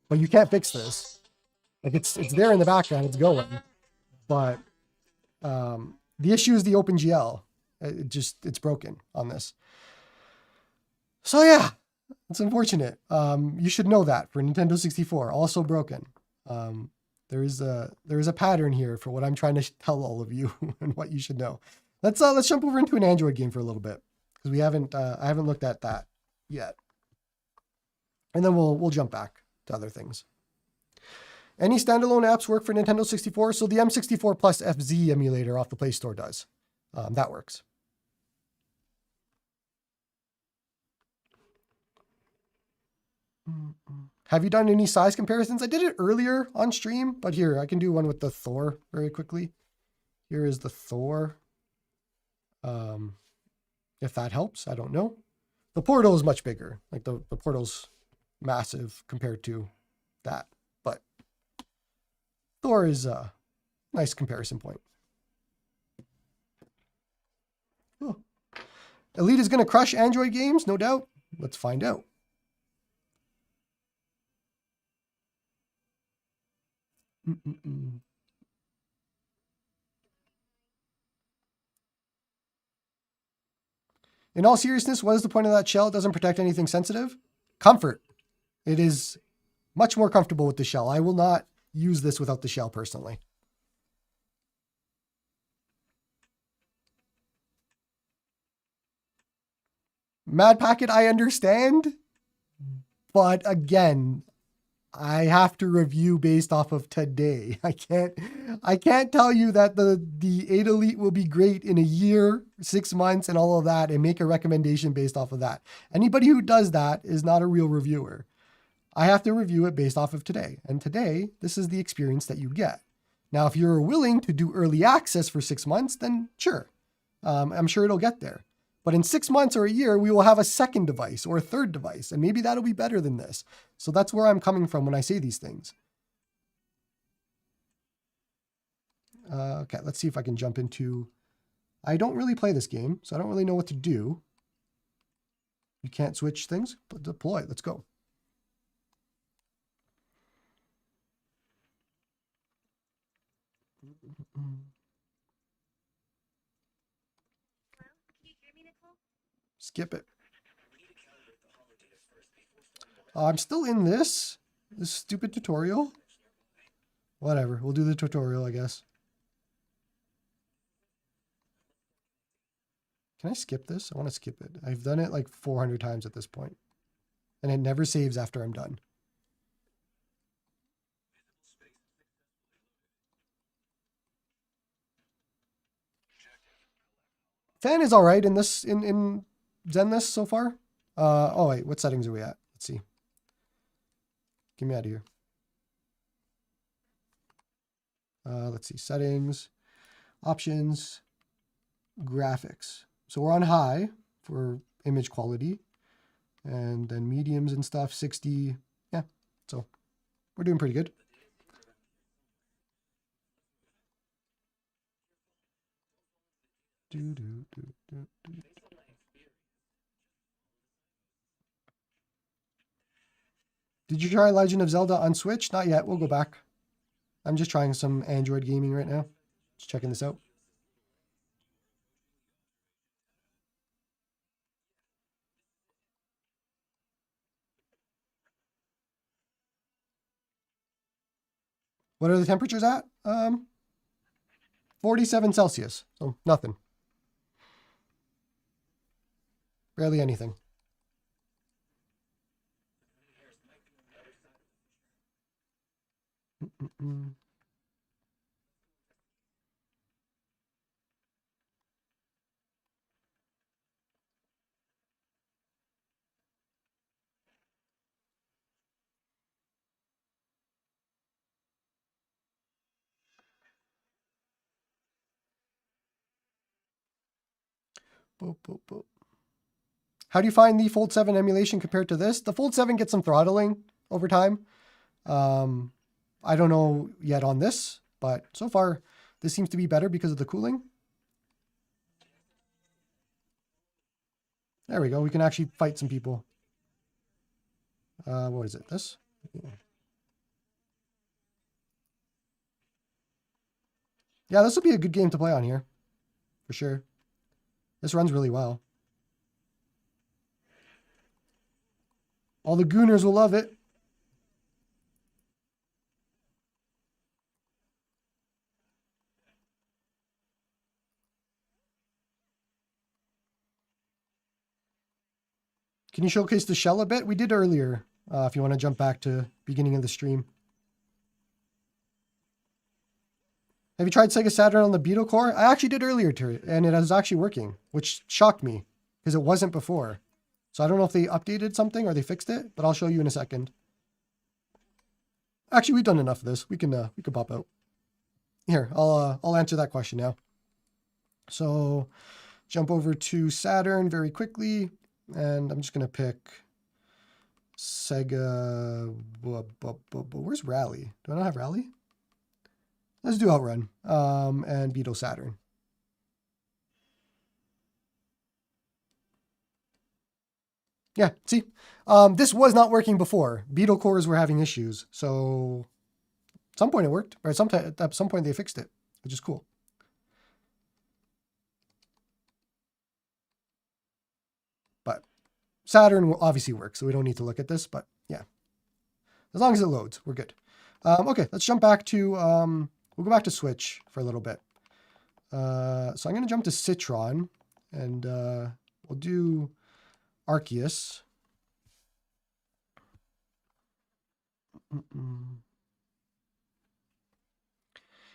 but you can't fix this. Like it's there in the background, it's going, but the issue is the OpenGL. It's broken on this. So yeah, it's unfortunate. You should know that for Nintendo 64, also broken. There is a pattern here for what I'm trying to tell all of you and what you should know. Let's jump over into an Android game for a little bit because I haven't looked at that yet, and then we'll jump back to other things. Any standalone apps work for Nintendo 64? So the M64 Plus FZ emulator off the Play Store does. That works. Have you done any size comparisons? I did it earlier on stream, but here, I can do one with the Thor very quickly. Here is the Thor. If that helps, I don't know. The portal is much bigger. Like the portal's massive compared to that. But Thor is a nice comparison point. Oh. Elite is going to crush Android games, no doubt. Let's find out. In all seriousness, what is the point of that shell? It doesn't protect anything sensitive. Comfort. It is much more comfortable with the shell. I will not use this without the shell personally. Mad Packet, I understand. But again, I have to review based off of today. I can't tell you that the 8 Elite will be great in a year, 6 months, and all of that, and make a recommendation based off of that. Anybody who does that is not a real reviewer. I have to review it based off of today. And today, this is the experience that you get. Now, if you're willing to do early access for 6 months, then sure. I'm sure it'll get there. But in 6 months or a year, we will have a second device or a third device, and maybe that'll be better than this. So that's where I'm coming from when I say these things. Okay, let's see if I can jump into... I don't really play this game, so I don't really know what to do. You can't switch things, but deploy. Let's go. Skip it. I'm still in this stupid tutorial. Whatever, we'll do the tutorial, I guess. Can I skip this? I want to skip it. I've done it like 400 times at this point, and it never saves after I'm done. Fan is all right in this in Zenless so far. Oh wait, what settings are we at? Let's see. Get me out of here. Let's see, settings, options, graphics. So we're on high for image quality, and then mediums and stuff, 60. Yeah, so we're doing pretty good. Did you try Legend of Zelda on Switch? Not yet. We'll go back. I'm just trying some Android gaming right now. Just checking this out. What are the temperatures at? 47 Celsius. So nothing. Barely anything. Boop, boop, boop. How do you find the Fold 7 emulation compared to this? The Fold 7 gets some throttling over time. I don't know yet on this, but so far this seems to be better because of the cooling. There we go. We can actually fight some people. What is it? This? Yeah, this will be a good game to play on here. For sure. This runs really well. All the gooners will love it. Can you showcase the shell a bit? We did earlier, if you want to jump back to beginning of the stream. Have you tried Sega Saturn on the Beetle core? I actually did earlier to it, and it was actually working, which shocked me because it wasn't before. So I don't know if they updated something or they fixed it, but I'll show you in a second. Actually, we've done enough of this. We can pop out. Here, I'll answer that question now. So jump over to Saturn very quickly, and I'm just gonna pick Sega. Where's Rally? Do I not have Rally? Let's do Outrun and Beetle Saturn. Yeah, see, this was not working before. Beetle cores were having issues, so at some point it worked, or at some point they fixed it, which is cool. But Saturn will obviously work, so we don't need to look at this. But yeah, as long as it loads, we're good. Okay, let's jump back to we'll go back to Switch for a little bit. So I'm going to jump to Citron, and we'll do Arceus.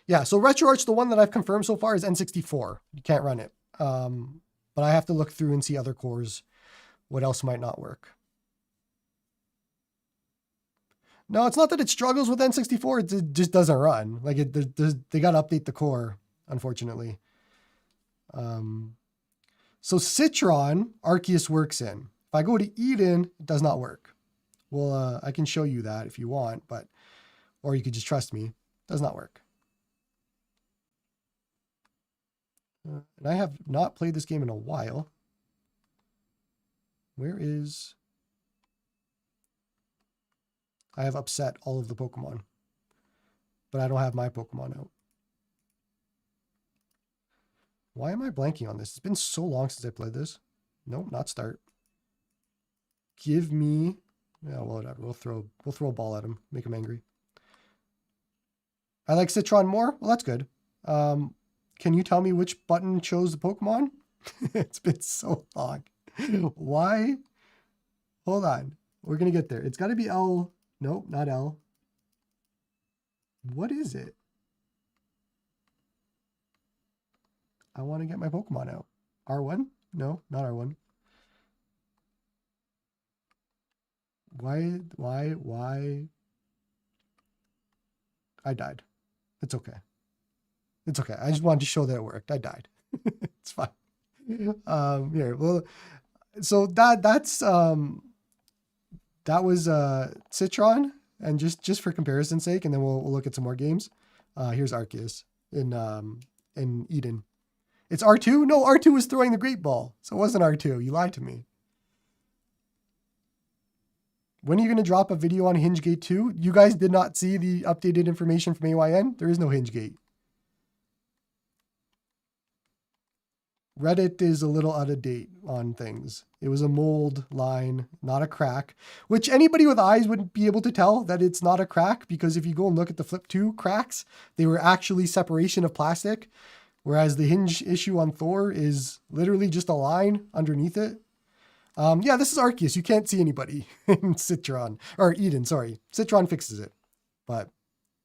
Yeah, so RetroArch, the one that I've confirmed so far is N64. You can't run it. But I have to look through and see other cores. What else might not work? No, it's not that it struggles with N64. It just doesn't run. Like they got to update the core, unfortunately. So Citron, Arceus works in. If I go to Eden, it does not work. Well, I can show you that if you want, or you could just trust me. It does not work. And I have not played this game in a while. Where is... I have upset all of the Pokemon, but I don't have my Pokemon out. Why am I blanking on this? It's been so long since I played this. Nope, not start. Give me... Yeah, well, whatever. We'll throw a ball at him. Make him angry. I like Citron more? Well, that's good. Can you tell me which button chose the Pokemon? It's been so long. Why? Hold on. We're going to get there. It's got to be L. Nope, not L. What is it? I want to get my Pokemon out. R1? No, not R1. Why? I died. It's okay. It's okay. I just wanted to show that it worked. I died. It's fine. Here, well, so that was Citron, and just for comparison's sake, and then we'll look at some more games. Here's Arceus in Eden. It's R2? No, R2 was throwing the great ball, so it wasn't R2. You lied to me. When are you going to drop a video on HingeGate 2? You guys did not see the updated information from AYN? There is no HingeGate. Reddit is a little out of date on things. It was a mold line, not a crack, which anybody with eyes would be able to tell that it's not a crack, because if you go and look at the Flip 2 cracks, they were actually separation of plastic, whereas the hinge issue on Thor is literally just a line underneath it. Yeah, this is Arceus. You can't see anybody in Citron, or Eden, sorry. Citron fixes it, but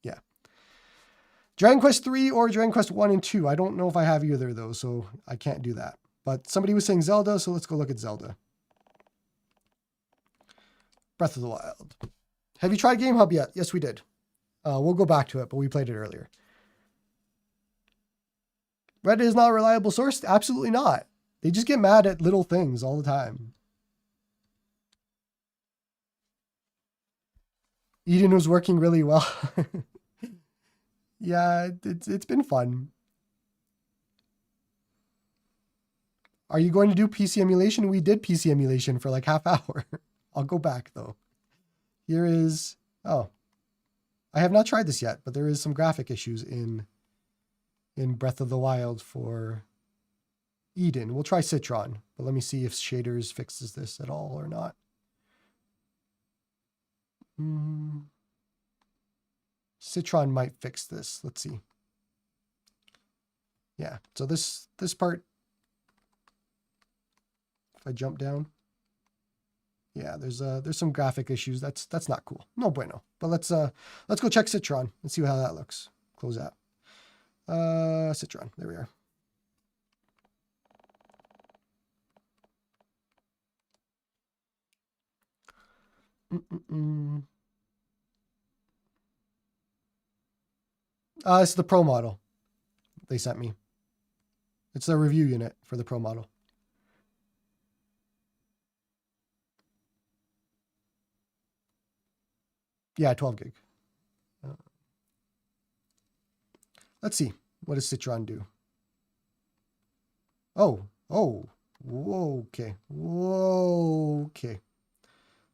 yeah. Dragon Quest 3 or Dragon Quest 1 and 2. I don't know if I have either of those, so I can't do that. But somebody was saying Zelda, so let's go look at Zelda. Breath of the Wild. Have you tried GameHub yet? Yes, we did. We'll go back to it, but we played it earlier. Reddit is not a reliable source? Absolutely not. They just get mad at little things all the time. Eden was working really well. Yeah, it's been fun. Are you going to do PC emulation? We did PC emulation for like half hour. I'll go back though. Here is, oh, I have not tried this yet, but there is some graphic issues in Breath of the Wild for Eden. We'll try Citron, but let me see if shaders fixes this at all or not. Citron might fix this. Let's see. Yeah, so this part, if I jump down, yeah, there's some graphic issues. That's not cool. No bueno. But let's go check Citron and see how that looks. Close that. Citron. There we are. It's the Pro model they sent me. It's the review unit for the Pro model. Yeah, 12 gig. Let's see. What does Citron do? Oh, whoa, okay. Whoa, okay.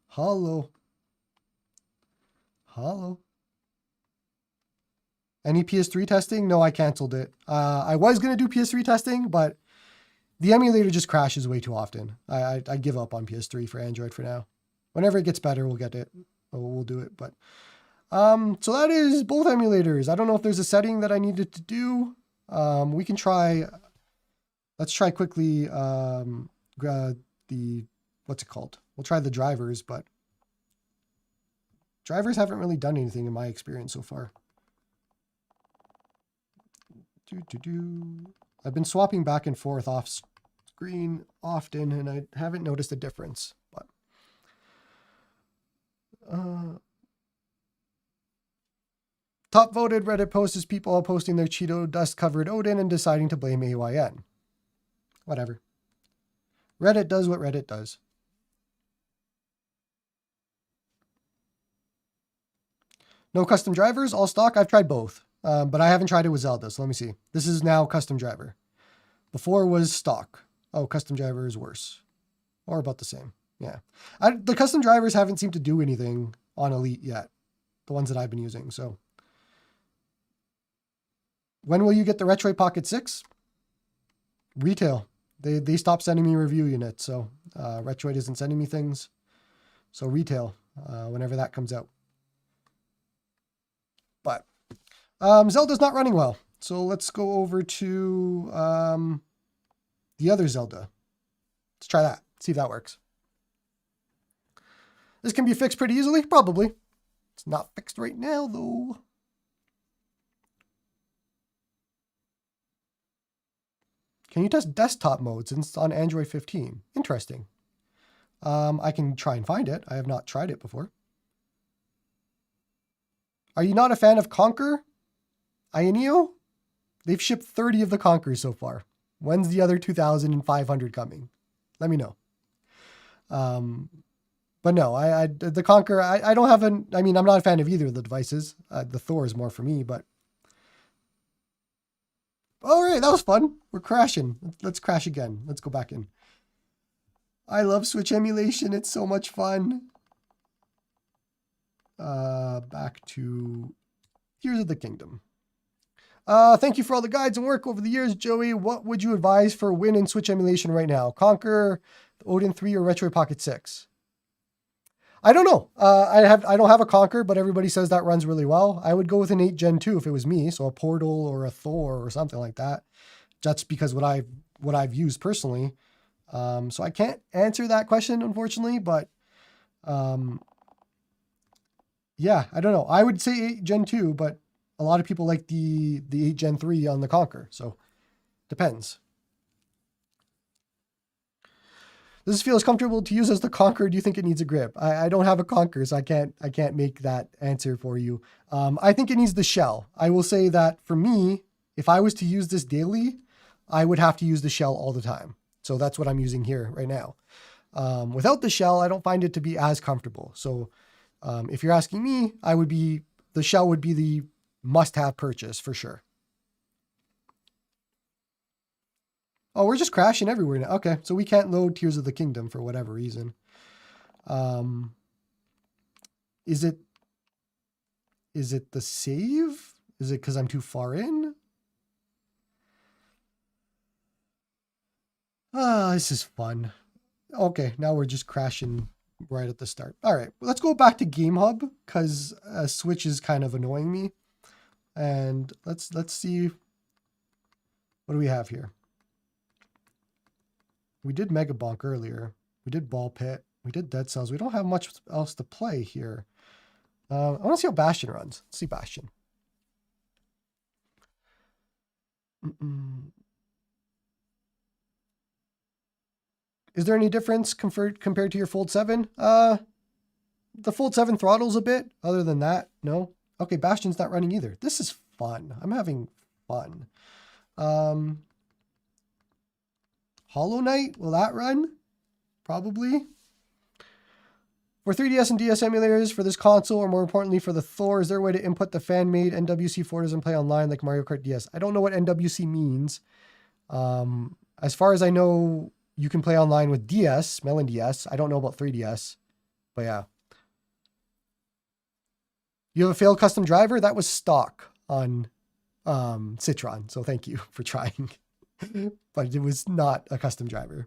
Hello. Any PS3 testing? No, I canceled it. I was going to do PS3 testing, but the emulator just crashes way too often. I give up on PS3 for Android for now. Whenever it gets better, we'll get it. We'll do it. But so that is both emulators. I don't know if there's a setting that I needed to do. We can try. Let's try quickly the, what's it called? We'll try the drivers, but drivers haven't really done anything in my experience so far. I've been swapping back and forth off screen often, and I haven't noticed a difference. But top voted Reddit post is people all posting their Cheeto dust covered Odin and deciding to blame AYN. Whatever. Reddit does what Reddit does. No custom drivers, all stock. I've tried both. But I haven't tried it with Zelda, so let me see. This is now custom driver. Before was stock. Oh, custom driver is worse. Or about the same. Yeah. The custom drivers haven't seemed to do anything on Elite yet. The ones that I've been using, so. When will you get the Retroid Pocket 6? Retail. They stopped sending me review units, so Retroid isn't sending me things. So retail, whenever that comes out. But Zelda's not running well. So let's go over to the other Zelda. Let's try that. See if that works. This can be fixed pretty easily, probably. It's not fixed right now, though. Can you test desktop mode since it's on Android 15? Interesting. I can try and find it. I have not tried it before. Are you not a fan of Conquer? Ioneo? They've shipped 30 of the Conquers so far. When's the other 2,500 coming? Let me know. But no, the Conquer, I don't have I mean, I'm not a fan of either of the devices. The Thor is more for me, but. All right, that was fun. We're crashing. Let's crash again. Let's go back in. I love Switch emulation. It's so much fun. Back to Tears of the Kingdom. Thank you for all the guides and work over the years, Joey. What would you advise for win in Switch emulation right now? Conquer, Odin 3, or RetroArch Pocket 6? I don't know. I don't have a Conquer, but everybody says that runs really well. I would go with an 8 Gen 2 if it was me, so a Portal or a Thor or something like that. That's because what I've used personally. So I can't answer that question, unfortunately, but yeah, I don't know. I would say 8 Gen 2, but a lot of people like the 8 Gen 3 on the Conquer, so depends. Does this feel as comfortable to use as the Conquer? Do you think it needs a grip? I don't have a Conquer, so I can't make that answer for you. I think it needs the shell. I will say that for me, if I was to use this daily, I would have to use the shell all the time. So that's what I'm using here right now. Without the shell, I don't find it to be as comfortable. So if you're asking me, the shell would be the must-have purchase for sure. Oh, we're just crashing everywhere now. Okay, so we can't load Tears of the Kingdom for whatever reason. Is it the save? Is it because I'm too far in? This is fun. Okay, now we're just crashing right at the start. All right, let's go back to GameHub because Switch is kind of annoying me. And let's see, what do we have here? We did Mega Bonk earlier. We did Ball Pit. We did Dead Cells. We don't have much else to play here. I want to see how Bastion runs. Let's see Bastion. Is there any difference compared to your Fold 7? The Fold 7 throttles a bit. Other than that, no. Okay, Bastion's not running either. This is fun. I'm having fun. Hollow Knight, will that run? Probably. For 3DS and DS emulators for this console, or more importantly for the Thor, is there a way to input the fan-made NWC folders and play online like Mario Kart DS? I don't know what NWC means. As far as I know, you can play online with DS, Melon DS. I don't know about 3DS, but yeah. You have a failed custom driver? That was stock on Citron, so thank you for trying. But it was not a custom driver.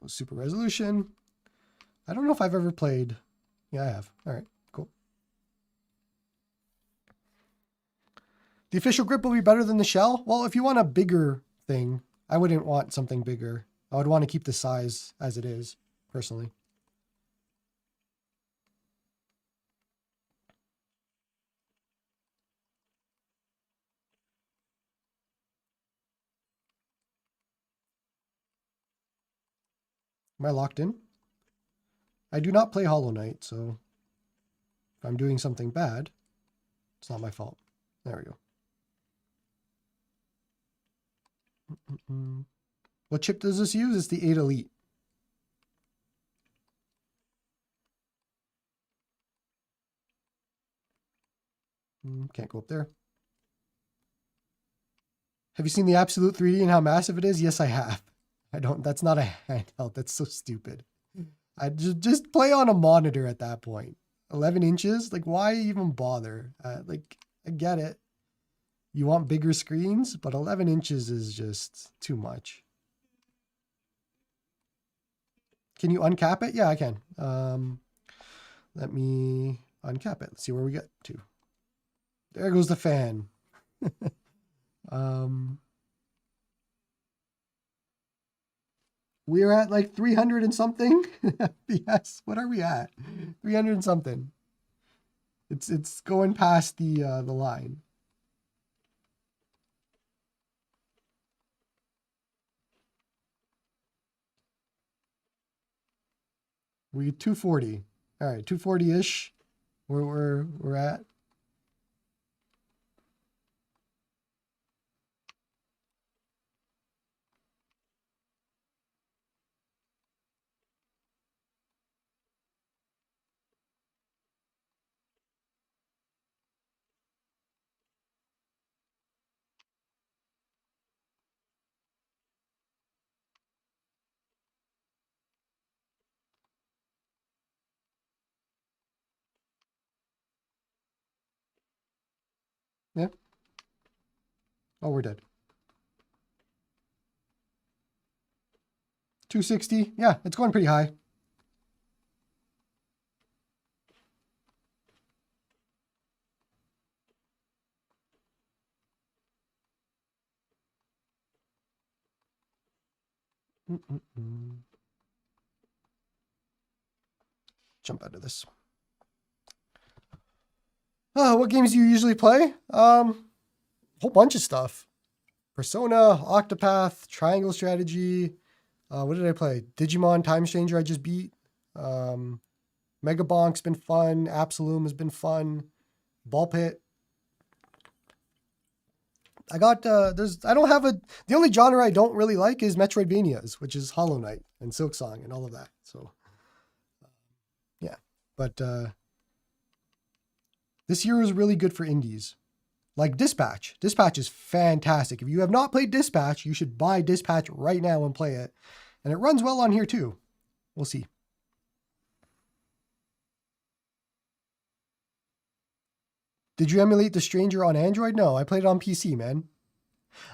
Super resolution. I don't know if I've ever played. Yeah, I have. All right, cool. The official grip will be better than the shell? Well, if you want a bigger thing, I wouldn't want something bigger. I would want to keep the size as it is, personally. Am I locked in? I do not play Hollow Knight, so if I'm doing something bad, it's not my fault. There we go. What chip does this use? It's the 8 Elite. Can't go up there. Have you seen the Absolute 3D and how massive it is? Yes, I have. That's not a handheld. That's so stupid. I just play on a monitor at that point. 11 inches? Like, why even bother? Like, I get it. You want bigger screens, but 11 inches is just too much. Can you uncap it? Yeah, I can. Let me uncap it. Let's see where we get to. There goes the fan. We're at like 300 and something FPS. What are we at? 300 and something. It's going past the line. We 240. All right, 240-ish. We're at. Yeah. Oh, we're dead. 260. Yeah, it's going pretty high. Jump out of this. What games do you usually play? Whole bunch of stuff. Persona, Octopath, Triangle Strategy. What did I play? Digimon Time Stranger I just beat. Megabonk's been fun. Absolum has been fun. Ball Pit. I got the only genre I don't really like is Metroidvanias, which is Hollow Knight and Silksong and all of that. So yeah. But this year was really good for indies. Like Dispatch. Dispatch is fantastic. If you have not played Dispatch, you should buy Dispatch right now and play it. And it runs well on here too. We'll see. Did you emulate The Stranger on Android? No, I played it on PC, man.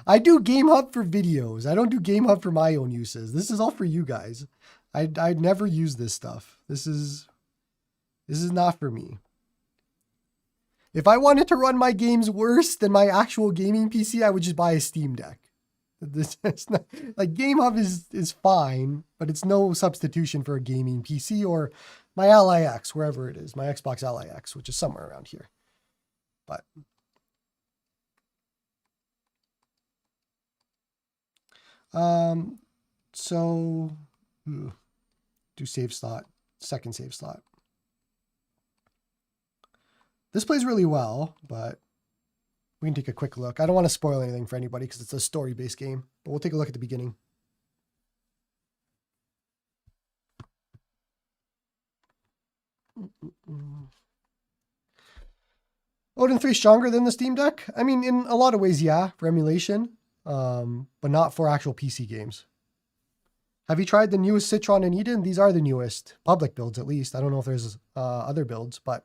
I do GameHub for videos. I don't do GameHub for my own uses. This is all for you guys. I'd never use this stuff. This is not for me. If I wanted to run my games worse than my actual gaming PC, I would just buy a Steam Deck. It's not, like GameHub is fine, but it's no substitution for a gaming PC or my Ally X, wherever it is, my Xbox Ally X, which is somewhere around here. But so do save slot, second save slot. This plays really well, but we can take a quick look. I don't want to spoil anything for anybody because it's a story-based game, but we'll take a look at the beginning. Odin 3 stronger than the Steam Deck? I mean, in a lot of ways, yeah, for emulation, but not for actual PC games. Have you tried the newest Citron and Eden? These are the newest public builds, at least. I don't know if there's other builds, but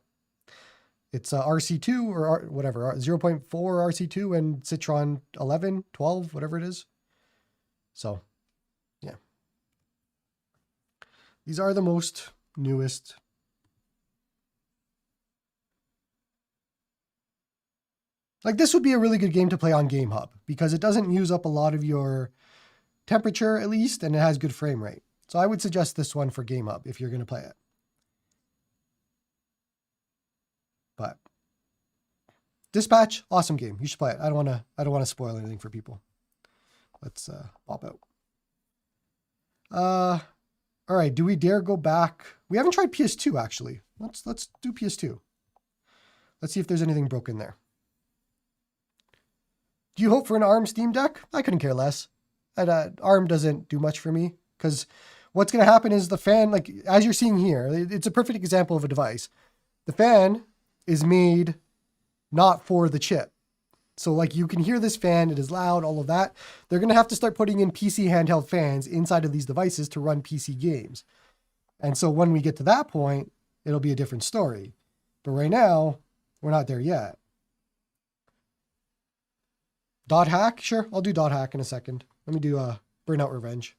it's RC2 or whatever, 0.4 RC2 and Citron 11, 12, whatever it is. So, yeah. These are the most newest. Like this would be a really good game to play on GameHub because it doesn't use up a lot of your temperature at least, and it has good frame rate. So I would suggest this one for GameHub if you're going to play it. But Dispatch, awesome game. You should play it. I don't want to spoil anything for people. Let's pop out. All right, do we dare go back? We haven't tried PS2 actually. Let's do PS2. Let's see if there's anything broken there. Do you hope for an ARM Steam Deck? I couldn't care less. ARM doesn't do much for me because what's going to happen is the fan, like as you're seeing here, it's a perfect example of a device. The fan is made not for the chip. So like you can hear this fan, it is loud, all of that. They're going to have to start putting in PC handheld fans inside of these devices to run PC games. And so when we get to that point, it'll be a different story. But right now, we're not there yet. Dot hack? Sure, I'll do dot hack in a second. Let me do Burnout Revenge.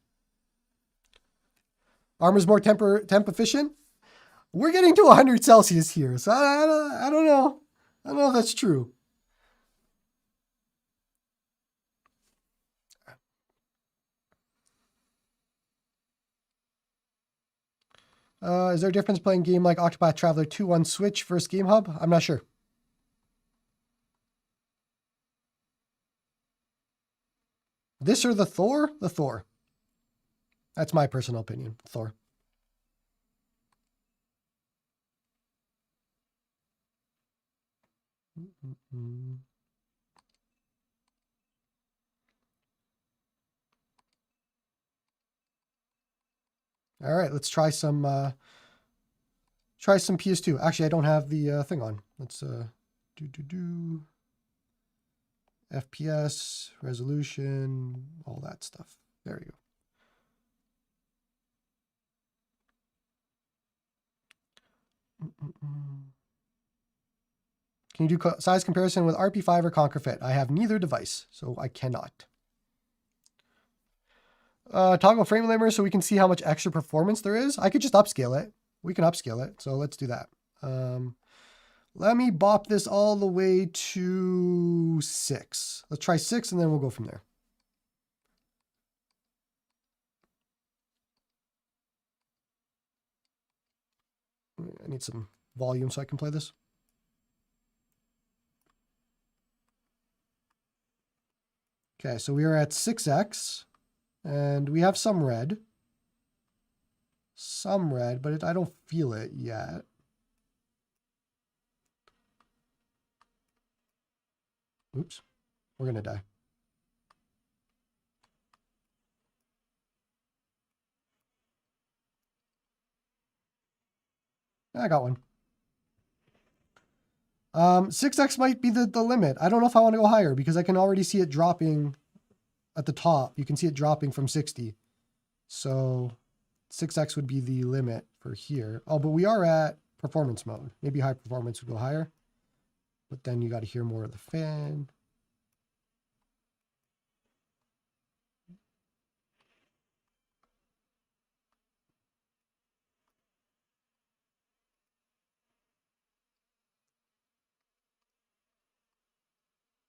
ARM is more temp efficient. We're getting to 100 Celsius here, so I don't know. I don't know if that's true. Is there a difference playing a game like Octopath Traveler 2 on Switch versus GameHub? I'm not sure. This or the Thor? The Thor. That's my personal opinion. Thor. All right, let's try some PS2. Actually, I don't have the thing on. Let's FPS, resolution, all that stuff. There we go. Can you do size comparison with RP5 or Conquer Fit? I have neither device, so I cannot. Toggle frame limiter so we can see how much extra performance there is. I could just upscale it. We can upscale it, so let's do that. Let me bop this all the way to 6. Let's try 6 and then we'll go from there. I need some volume so I can play this. Okay, so we are at 6x and we have some red. But I don't feel it yet. Oops, we're gonna die. I got one. 6x might be the limit. I don't know if I want to go higher because I can already see it dropping at the top. You can see it dropping from 60. So 6x would be the limit for here. Oh, but we are at performance mode. Maybe high performance would go higher. But then you got to hear more of the fan.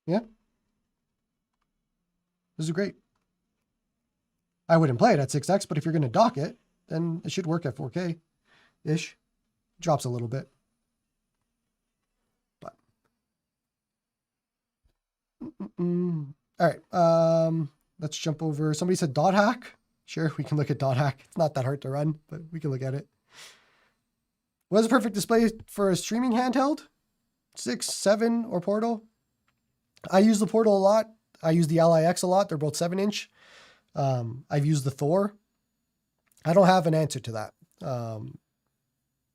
Yeah. This is great. I wouldn't play it at 6x, but if you're going to dock it, then it should work at 4K-ish. Drops a little bit. But. All right. Let's jump over. Somebody said dot hack. Sure, we can look at dot hack. It's not that hard to run, but we can look at it. What is a perfect display for a streaming handheld? 6, 7, or Portal? I use the Portal a lot. I use the LIX a lot. They're both 7-inch. I've used the Thor. I don't have an answer to that.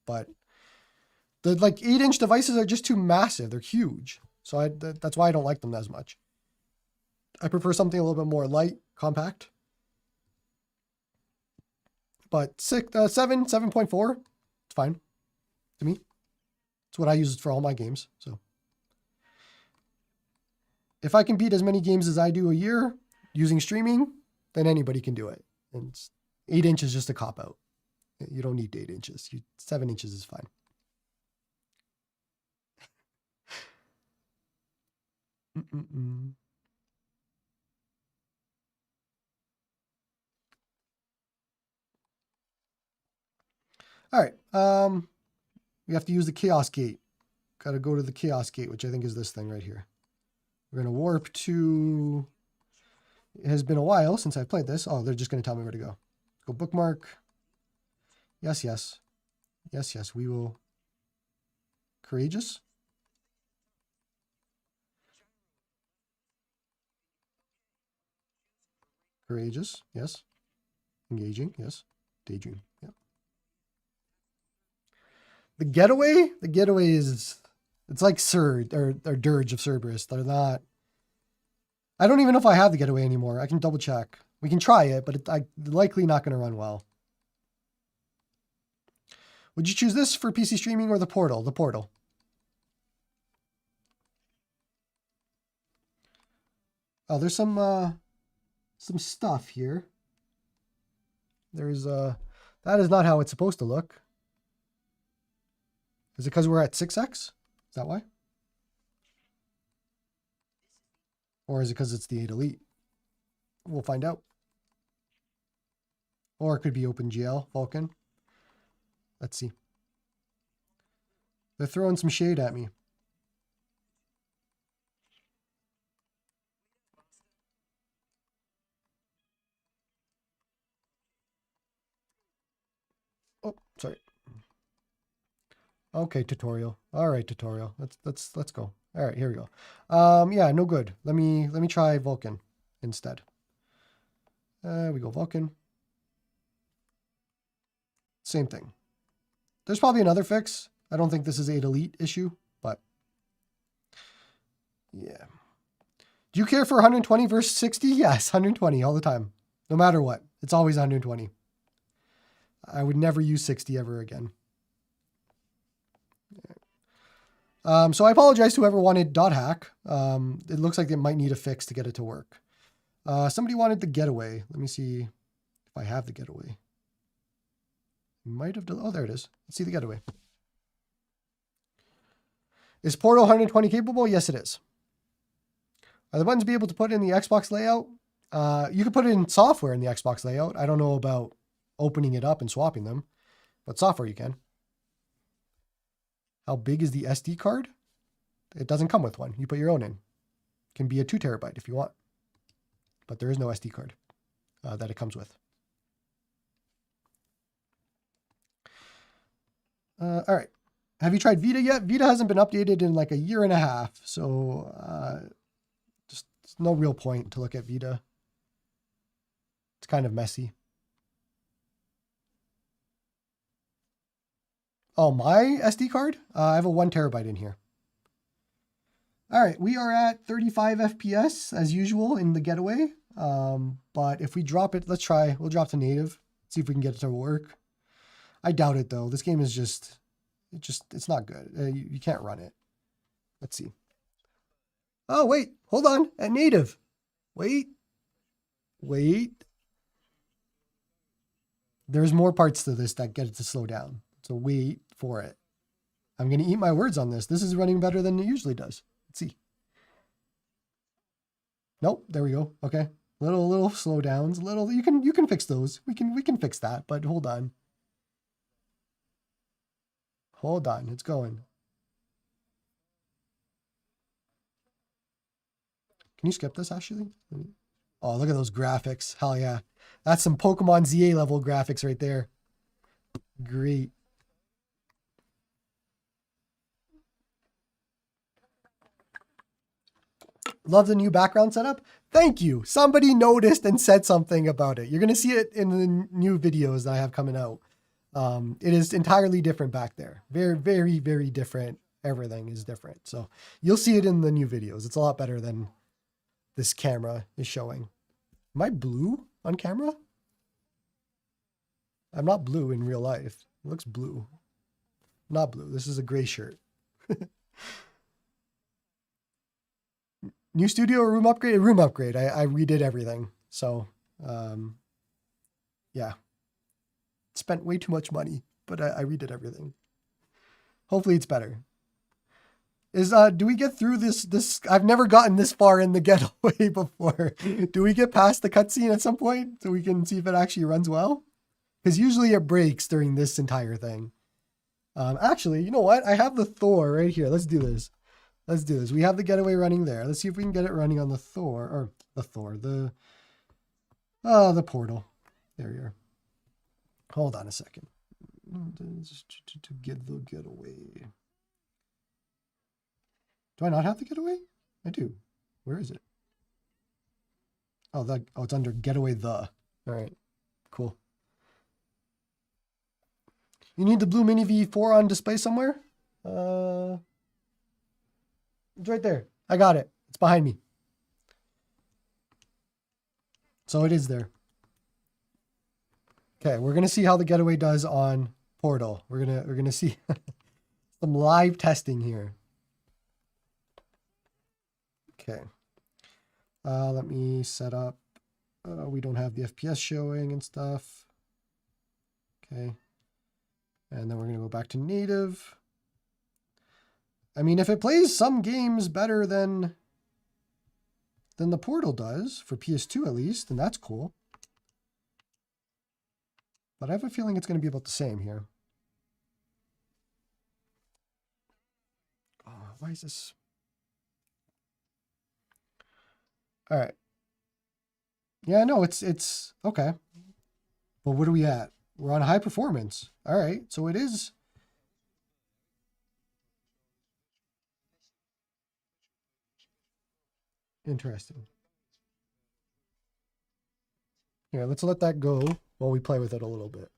But the 8-inch devices are just too massive. They're huge. So that's why I don't like them as much. I prefer something a little bit more light, compact. But 7.4, it's fine to me. It's what I use for all my games. So if I can beat as many games as I do a year using streaming, then anybody can do it. And 8 inches is just a cop-out. You don't need 8 inches. 7 inches is fine. All right. We have to use the chaos gate. Got to go to the chaos gate, which I think is this thing right here. We're going to warp to... It has been a while since I've played this. Oh, they're just going to tell me where to go. Go bookmark. Yes, yes. Yes, yes. We will... Courageous. Courageous. Yes. Engaging. Yes. Daydream. Yep. The getaway? The getaway is... It's like Surge or Dirge of Cerberus. They're not... I don't even know if I have the getaway anymore. I can double check. We can try it, but I'm likely not going to run well. Would you choose this for PC streaming or the Portal? The Portal. Oh, there's some stuff here. There's that is not how it's supposed to look. Is it because we're at 6x? Is that why? Or is it because it's the 8 Elite? We'll find out. Or it could be OpenGL, Vulkan. Let's see. They're throwing some shade at me. Oh, sorry. Okay, tutorial. All right, tutorial. Let's go. All right, here we go. Yeah, no good. Let me try Vulkan instead. We go Vulkan. Same thing. There's probably another fix. I don't think this is a delete issue, but yeah. Do you care for 120 versus 60? Yes, 120 all the time. No matter what. It's always 120. I would never use 60 ever again. So I apologize to whoever wanted .hack. It looks like they might need a fix to get it to work. Somebody wanted the getaway. Let me see if I have the getaway. Might have. Oh, there it is. Let's see the getaway. Is Portal 120 capable? Yes, it is. Are the buttons be able to put in the Xbox layout? You can put it in software in the Xbox layout. I don't know about opening it up and swapping them, but software you can. How big is the SD card? It doesn't come with one. You put your own in. It can be a 2 terabyte if you want, but there is no SD card that it comes with. All right. Have you tried Vita yet? Vita hasn't been updated in like a year and a half, so just no real point to look at Vita. It's kind of messy. Oh, my SD card? I have a 1 terabyte in here. All right, we are at 35 FPS as usual in the getaway. But if we drop it, let's try. We'll drop to native, see if we can get it to work. I doubt it though. This game is it's not good. You can't run it. Let's see. Oh, wait, hold on. At native. Wait. There's more parts to this that get it to slow down. So wait for it. I'm going to eat my words on this. This is running better than it usually does. Let's see. Nope, there we go. Okay. Little slowdowns. You can fix those. We can fix that, but hold on. Hold on, it's going. Can you skip this actually? Oh, look at those graphics. Hell yeah. That's some Pokemon ZA level graphics right there. Great. Love the new background setup. Thank you. Somebody noticed and said something about it. You're going to see it in the new videos that I have coming out. It is entirely different back there. Very, very, very different. Everything is different. So you'll see it in the new videos. It's a lot better than this camera is showing. Am I blue on camera? I'm not blue in real life. It looks blue. Not blue. This is a gray shirt. New studio or room upgrade? Room upgrade. I redid everything. So, yeah. Spent way too much money, but I redid everything. Hopefully it's better. Do we get through this? I've never gotten this far in the getaway before. Do we get past the cutscene at some point so we can see if it actually runs well? Because usually it breaks during this entire thing. Actually, you know what? I have the Thor right here. Let's do this. We have the getaway running there. Let's see if we can get it running on the the portal. There you are. Hold on a second. To get the getaway. Do I not have the getaway? I do. Where is it? Oh, it's under getaway the. All right, cool. You need the blue Mini V4 on display somewhere? It's right there. I got it. It's behind me. So it is there. Okay, we're gonna see how the getaway does on Portal. We're gonna see some live testing here. Okay. Let me set up. We don't have the FPS showing and stuff. Okay. And then we're gonna go back to native. I mean, if it plays some games better than the Portal does, for PS2 at least, then that's cool. But I have a feeling it's going to be about the same here. Why is this? All right. Yeah, no, it's okay. But what are we at? We're on high performance. All right. So it is. Interesting. Here, let's let that go while we play with it a little bit.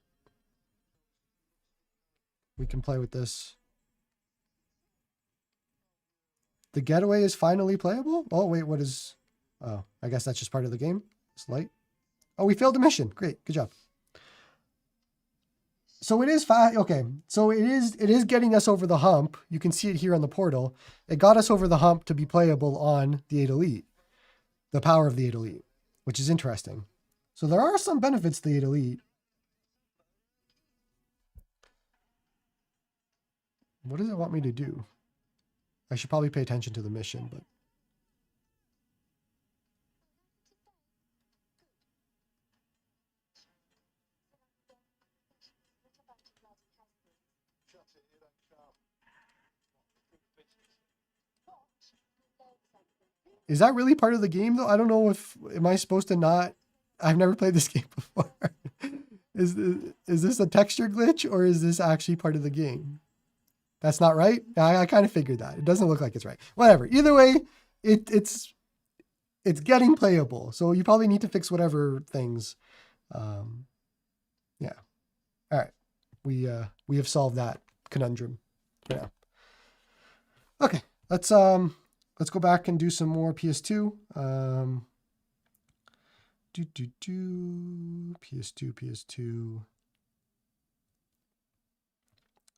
We can play with this. The getaway is finally playable? Oh, wait, what is... Oh, I guess that's just part of the game. It's light. Oh, we failed the mission. Great. Good job. So it is fast. Okay. So it is getting us over the hump. You can see it here on the portal. It got us over the hump to be playable on the 8 Elite. The power of the 8 Elite, which is interesting. So there are some benefits to the 8 Elite. What does it want me to do? I should probably pay attention to the mission, but... Is that really part of the game, though? I don't know if... Am I supposed to not... I've never played this game before. Is this a texture glitch, or is this actually part of the game? That's not right? I kind of figured that. It doesn't look like it's right. Whatever. Either way, it's getting playable. So you probably need to fix whatever things. Yeah. All right. We have solved that conundrum for now. Okay. Let's go back and do some more PS2. PS2.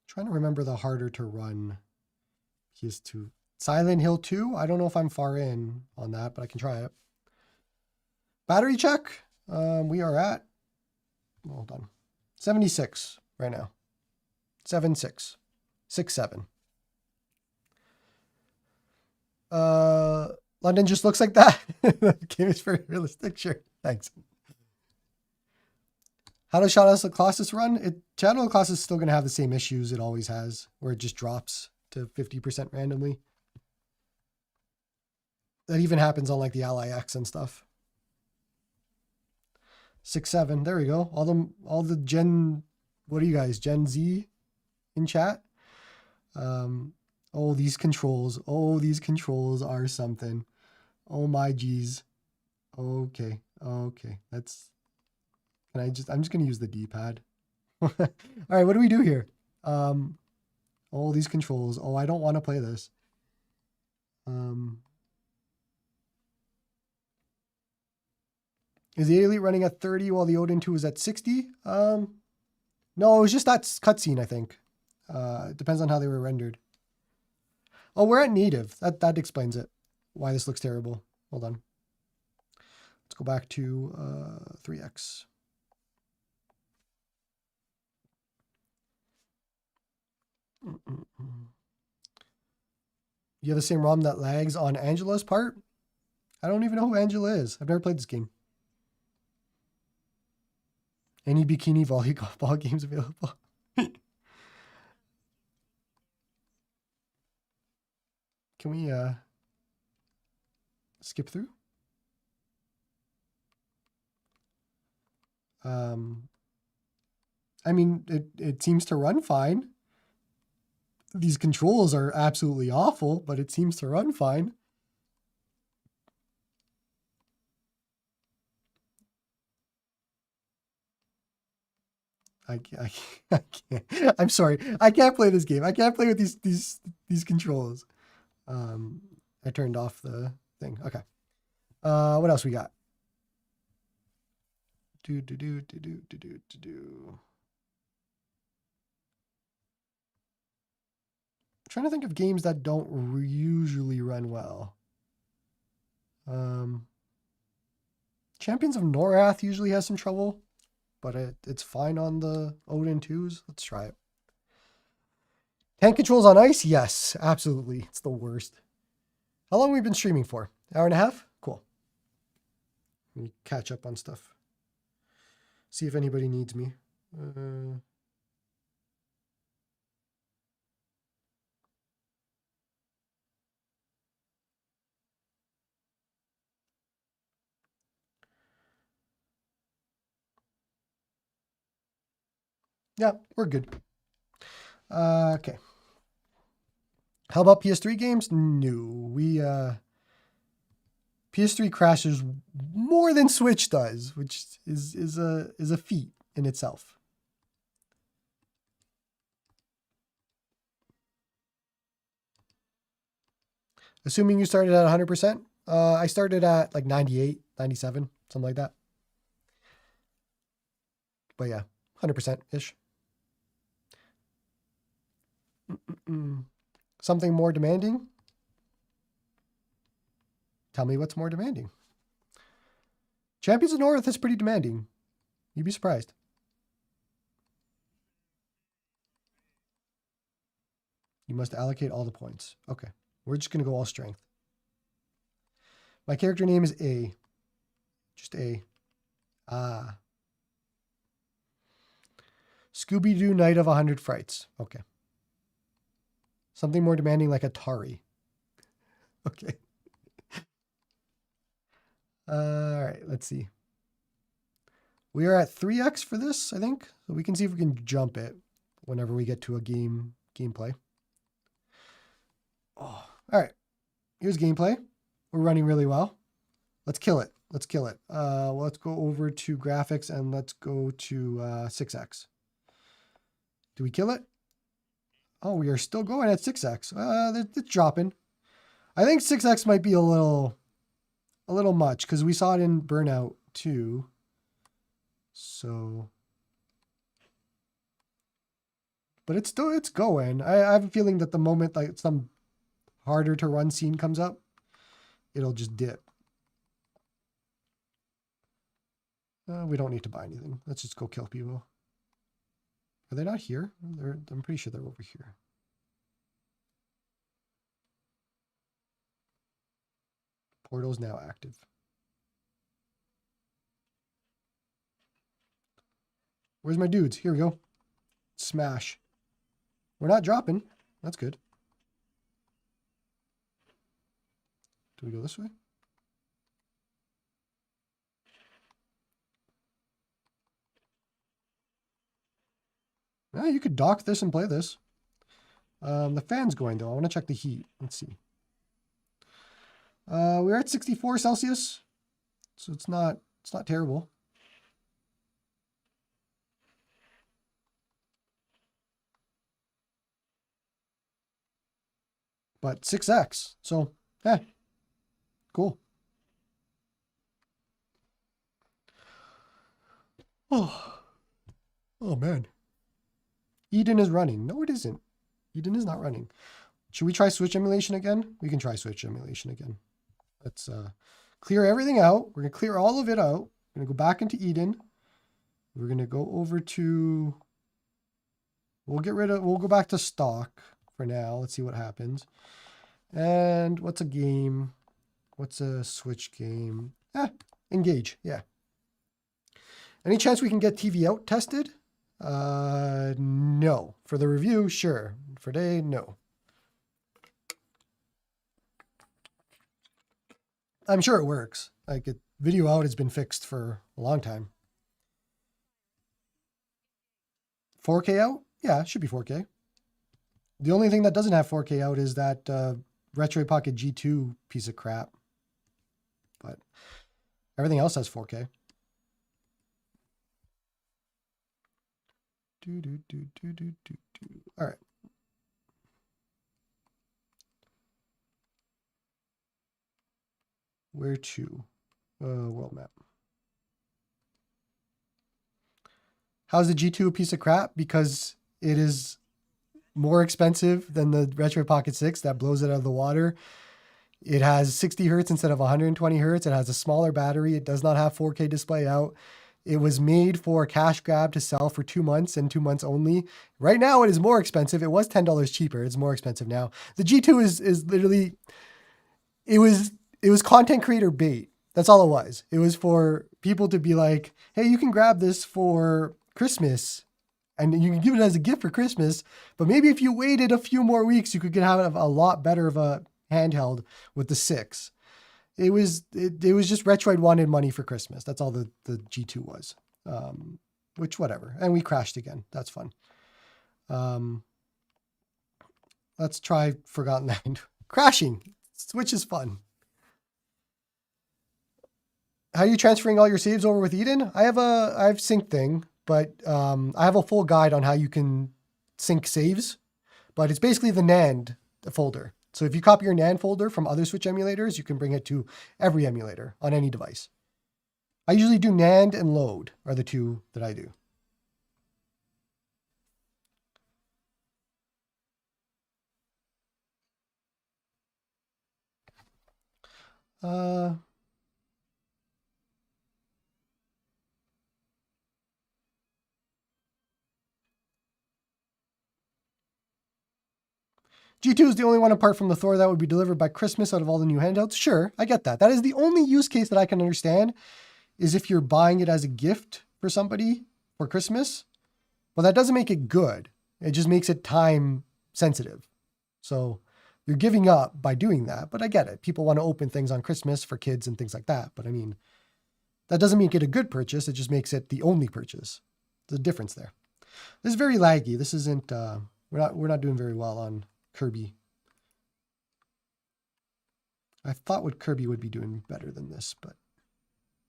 Trying to remember the harder to run PS2. Silent Hill 2. I don't know if I'm far in on that, but I can try it. Battery check. We are at, hold on, 76 right now. 76. 67. London just looks like that. The game is very realistic. Sure. Thanks. How does Shadow of the Colossus run? Shadow of the Colossus is still going to have the same issues it always has, where it just drops to 50% randomly. That even happens on like the Ally X and stuff. 6-7. There we go. All the Gen, what are you guys? Gen Z in chat. Oh, these controls. Oh, these controls are something. Oh my geez. Okay. I'm just going to use the D-pad. All right, what do we do here? Oh, these controls. Oh, I don't want to play this. Is the Elite running at 30 while the Odin 2 is at 60? No, it was just that cutscene, I think. It depends on how they were rendered. Oh, we're at native. That explains it. Why this looks terrible. Hold on. Let's go back to 3x. You have the same ROM that lags on Angela's part? I don't even know who Angela is. I've never played this game. Any bikini volleyball games available? Can we skip through? I mean, it seems to run fine. These controls are absolutely awful, but it seems to run fine. I can't. I'm sorry. I can't play this game. I can't play with these controls. I turned off the thing. Okay. What else we got? Trying to think of games that don't usually run well. Champions of Norath usually has some trouble, but it's fine on the Odin 2s. Let's try it. Tank controls on ice? Yes, absolutely. It's the worst. How long have we been streaming for? Hour and a half? Cool. Let me catch up on stuff. See if anybody needs me. Yeah, we're good. Okay. How about PS3 games? No, PS3 crashes more than Switch does, which is a feat in itself. Assuming you started at 100%, I started at like 98, 97, something like that. But yeah, 100%-ish. Something more demanding? Tell me what's more demanding. Champions of North is pretty demanding. You'd be surprised. You must allocate all the points. Okay. We're just going to go all strength. My character name is A. Just A. Ah. Scooby-Doo Night of 100 Frights. Okay. Something more demanding like Atari. Okay. All right, let's see. We are at 3x for this, I think. So we can see if we can jump it whenever we get to a gameplay. Oh, all right. Here's gameplay. We're running really well. Let's kill it. Let's kill it. Let's go over to graphics and let's go to 6x. Do we kill it? Oh, we are still going at 6x. It's dropping. I think 6x might be a little much because we saw it in Burnout too. So, but it's going. I have a feeling that the moment like some harder to run scene comes up, it'll just dip. We don't need to buy anything. Let's just go kill people. Are they not here? I'm pretty sure they're over here. Portal's now active. Where's my dudes? Here we go. Smash. We're not dropping. That's good. Do we go this way? Yeah, you could dock this and play this. The fan's going though. I want to check the heat. Let's see. We're at 64 Celsius, so it's not terrible. But 6x, so yeah, cool. Oh man. Eden is running. No, it isn't. Eden is not running. Should we try switch emulation again? We can try switch emulation again. Let's clear everything out. We're going to clear all of it out. We're going to go back into Eden. We're going to go over to, we'll go back to stock for now. Let's see what happens. And what's a game? What's a switch game? Engage. Yeah. Any chance we can get TV out tested? No. For the review, sure. For day, no. I'm sure it works. Like video out has been fixed for a long time. 4K out? Yeah, it should be 4K. The only thing that doesn't have 4K out is that RetroArch G2 piece of crap. But everything else has 4K. All right. Where to? World map. How's the G2 a piece of crap? Because it is more expensive than the RetroArch 6 that blows it out of the water. It has 60 hertz instead of 120 hertz. It has a smaller battery. It does not have 4K display out. It was made for a cash grab to sell for 2 months and 2 months only. Right now, it is more expensive. It was $10 cheaper. It's more expensive now. The G2 is literally, it was content creator bait. That's all it was. It was for people to be like, hey, you can grab this for Christmas and you can give it as a gift for Christmas. But maybe if you waited a few more weeks, you could have a lot better of a handheld with the 6. It was just Retroid wanted money for Christmas. That's all the G2 was. which whatever. And we crashed again. That's fun. Let's try Forgotten Land. Crashing, which is fun. How are you transferring all your saves over with Eden? I have sync thing, but I have a full guide on how you can sync saves, but it's basically the NAND folder. So if you copy your NAND folder from other Switch emulators, you can bring it to every emulator on any device. I usually do NAND and load are the two that I do. G2 is the only one apart from the Thor that would be delivered by Christmas out of all the new handhelds. Sure, I get that. That is the only use case that I can understand is if you're buying it as a gift for somebody for Christmas. Well, that doesn't make it good. It just makes it time sensitive. So you're giving up by doing that, but I get it. People want to open things on Christmas for kids and things like that. But I mean, that doesn't make it a good purchase. It just makes it the only purchase. There's a difference there. This is very laggy. This isn't, we're not doing very well on Kirby. I thought what Kirby would be doing better than this, but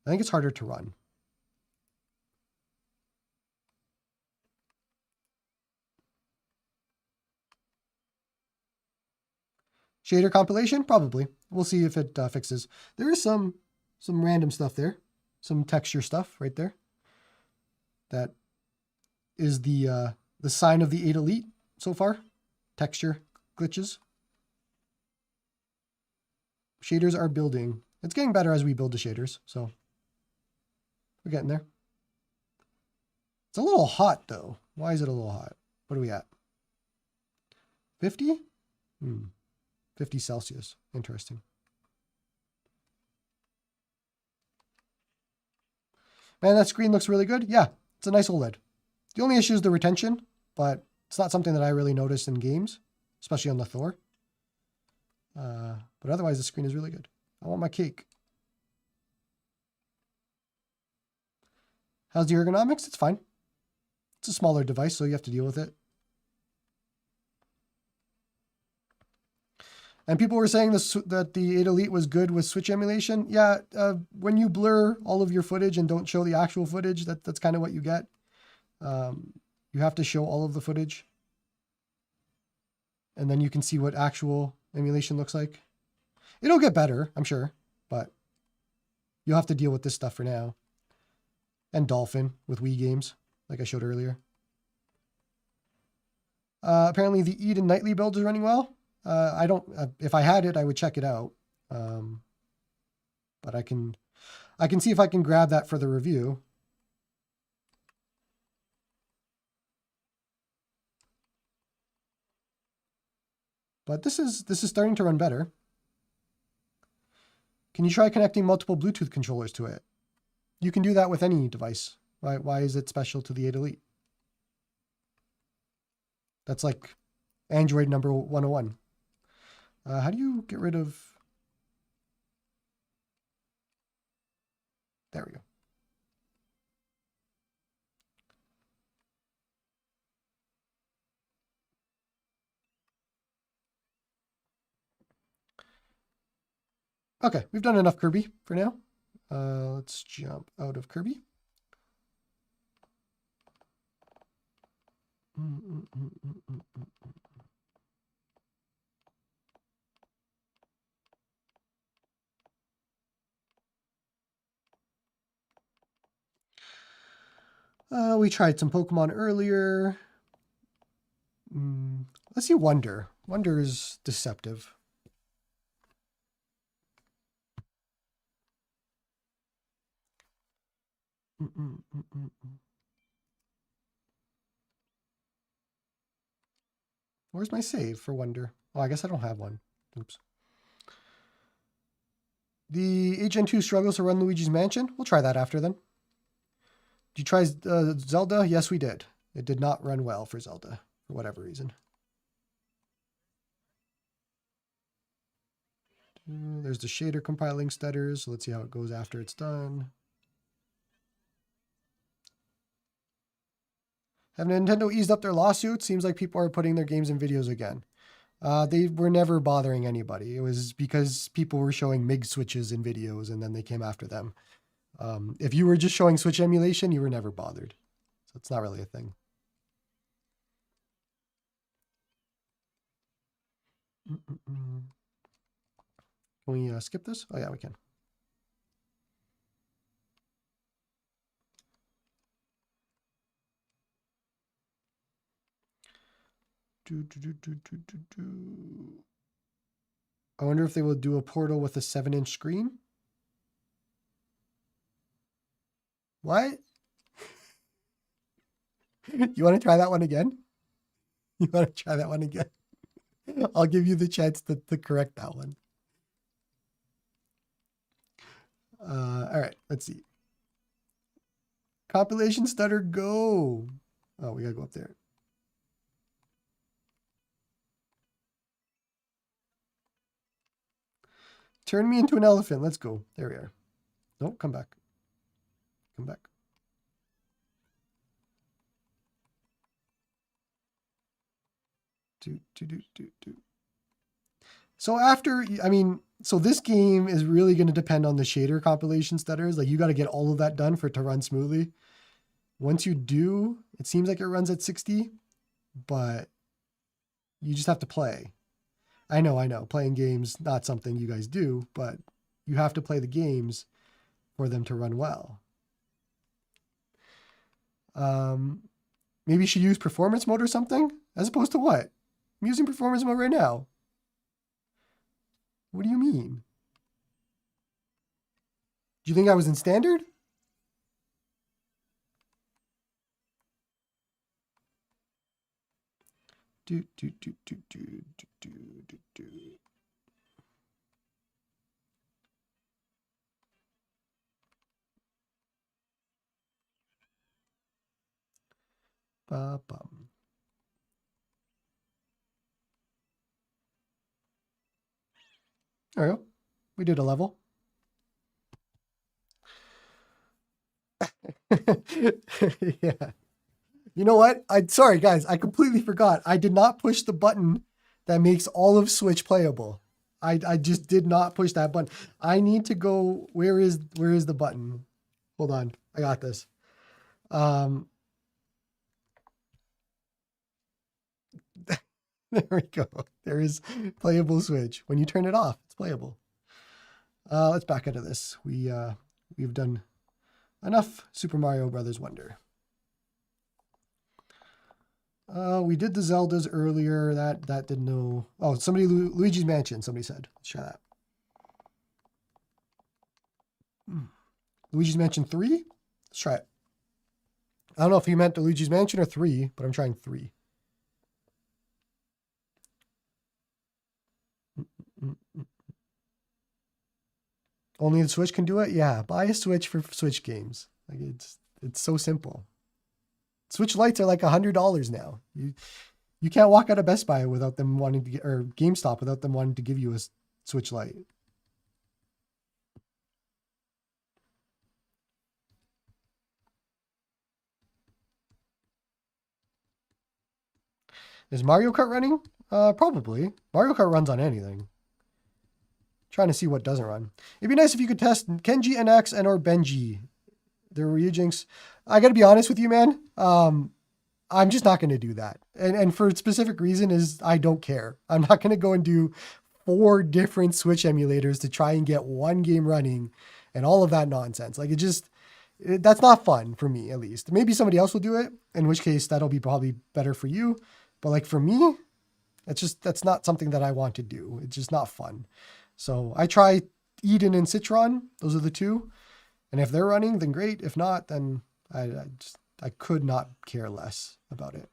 I think it's harder to run. Shader compilation? Probably. We'll see if it fixes. There is some random stuff there. Some texture stuff right there. That is the sign of the 8 Elite so far. Texture glitches. Shaders are building. It's getting better as we build the shaders, so we're getting there. It's a little hot though. Why is it a little hot? What are we at? 50? 50 Celsius. Interesting. Man, that screen looks really good. Yeah, it's a nice OLED. The only issue is the retention, but it's not something that I really notice in games, especially on the Thor. But otherwise, the screen is really good. I want my cake. How's the ergonomics? It's fine. It's a smaller device, so you have to deal with it. And people were saying that the 8 Elite was good with Switch emulation. Yeah, when you blur all of your footage and don't show the actual footage, that's kind of what you get. You have to show all of the footage. And then you can see what actual emulation looks like. It'll get better, I'm sure, but you'll have to deal with this stuff for now. And Dolphin with Wii games, like I showed earlier. Apparently the Eden Nightly build is running well. I don't, if I had it, I would check it out. But I can see if I can grab that for the review. But this is starting to run better. Can you try connecting multiple Bluetooth controllers to it? You can do that with any device. Why is it special to the 8 Elite? That's like Android number 101. How do you get rid of... There we go. Okay, we've done enough Kirby for now. Let's jump out of Kirby. We tried some Pokemon earlier. Let's see Wonder. Wonder is deceptive. Where's my save for Wonder? Oh, I guess I don't have one. Oops. The HN2 struggles to run Luigi's Mansion. We'll try that after then. Did you try Zelda? Yes, we did. It did not run well for Zelda, for whatever reason. There's the shader compiling stutters. So let's see how it goes after it's done. Have Nintendo eased up their lawsuit? Seems like people are putting their games in videos again. They were never bothering anybody. It was because people were showing MIG switches in videos and then they came after them. If you were just showing Switch emulation, you were never bothered. So it's not really a thing. Can we skip this? Oh yeah, we can. I wonder if they will do a portal with a 7-inch screen. What? You want to try that one again? You want to try that one again? I'll give you the chance to correct that one. All right, let's see. Compilation stutter, go. Oh, we gotta go up there. Turn me into an elephant. Let's go. There we are. Nope, come back. Come back. So after, I mean, so this game is really going to depend on the shader compilation stutters. Like you got to get all of that done for it to run smoothly. Once you do, it seems like it runs at 60, but you just have to play. I know. Playing games, not something you guys do, but you have to play the games for them to run well. Maybe you should use performance mode or something, as opposed to what? I'm using performance mode right now. What do you mean? Do you think I was in standard? Ba-bum. There we go. We did a level. Yeah. You know what? Sorry guys, I completely forgot. I did not push the button that makes all of Switch playable. I just did not push that button. I need to go. Where is the button? Hold on. I got this. There we go. There is playable Switch. When you turn it off, it's playable. Let's back out of this. We've done enough Super Mario Brothers Wonder. We did the Zeldas earlier. That didn't know. Oh, Luigi's Mansion. Somebody said. Let's try that. Luigi's Mansion 3. Let's try it. I don't know if he meant Luigi's Mansion or 3, but I'm trying 3. Only the Switch can do it? Yeah, buy a Switch for Switch games. Like it's so simple. Switch Lites are like $100 now. You can't walk out of Best Buy without them wanting to get, or GameStop without them wanting to give you a Switch Lite. Is Mario Kart running? Probably. Mario Kart runs on anything. Trying to see what doesn't run. It'd be nice if you could test Kenji NX and or Benji. Their Ryujinx. I got to be honest with you, man. I'm just not going to do that. And for a specific reason is I don't care. I'm not going to go and do 4 different Switch emulators to try and get one game running and all of that nonsense. Like that's not fun for me, at least. Maybe somebody else will do it, in which case that'll be probably better for you. But like for me, that's not something that I want to do. It's just not fun. So I try Eden and Citron. Those are the 2. And if they're running, then great. If not, then I could not care less about it.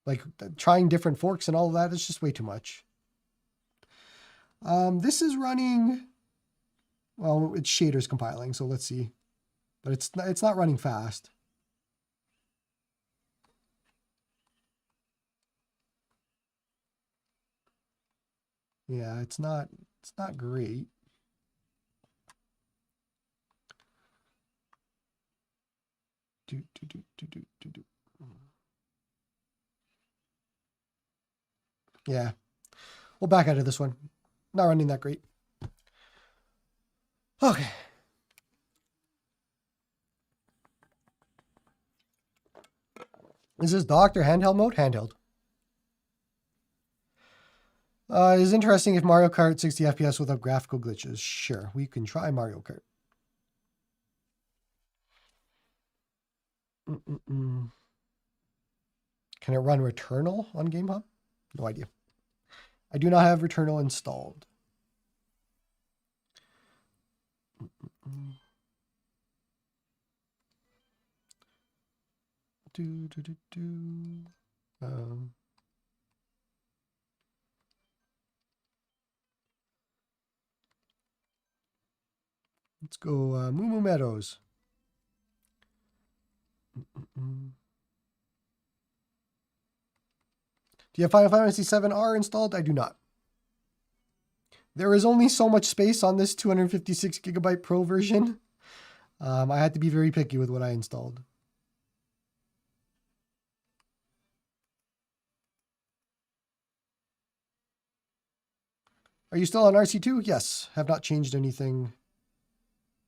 Like trying different forks and all of that is just way too much. This is running, well, it's shaders compiling, so let's see. But it's not running fast. Yeah, it's not great. Yeah, we'll back out of this one. Not running that great. Okay. Is this docked or handheld mode? Handheld. It is interesting if Mario Kart 60 FPS without graphical glitches. Sure, we can try Mario Kart. Can it run Returnal on GameHub? No idea. I do not have Returnal installed. Let's go Moo Moo Meadows. Do you have Final Fantasy VII R installed? I do not. There is only so much space on this 256 gigabyte Pro version. I had to be very picky with what I installed. Are you still on RC2? Yes. Have not changed anything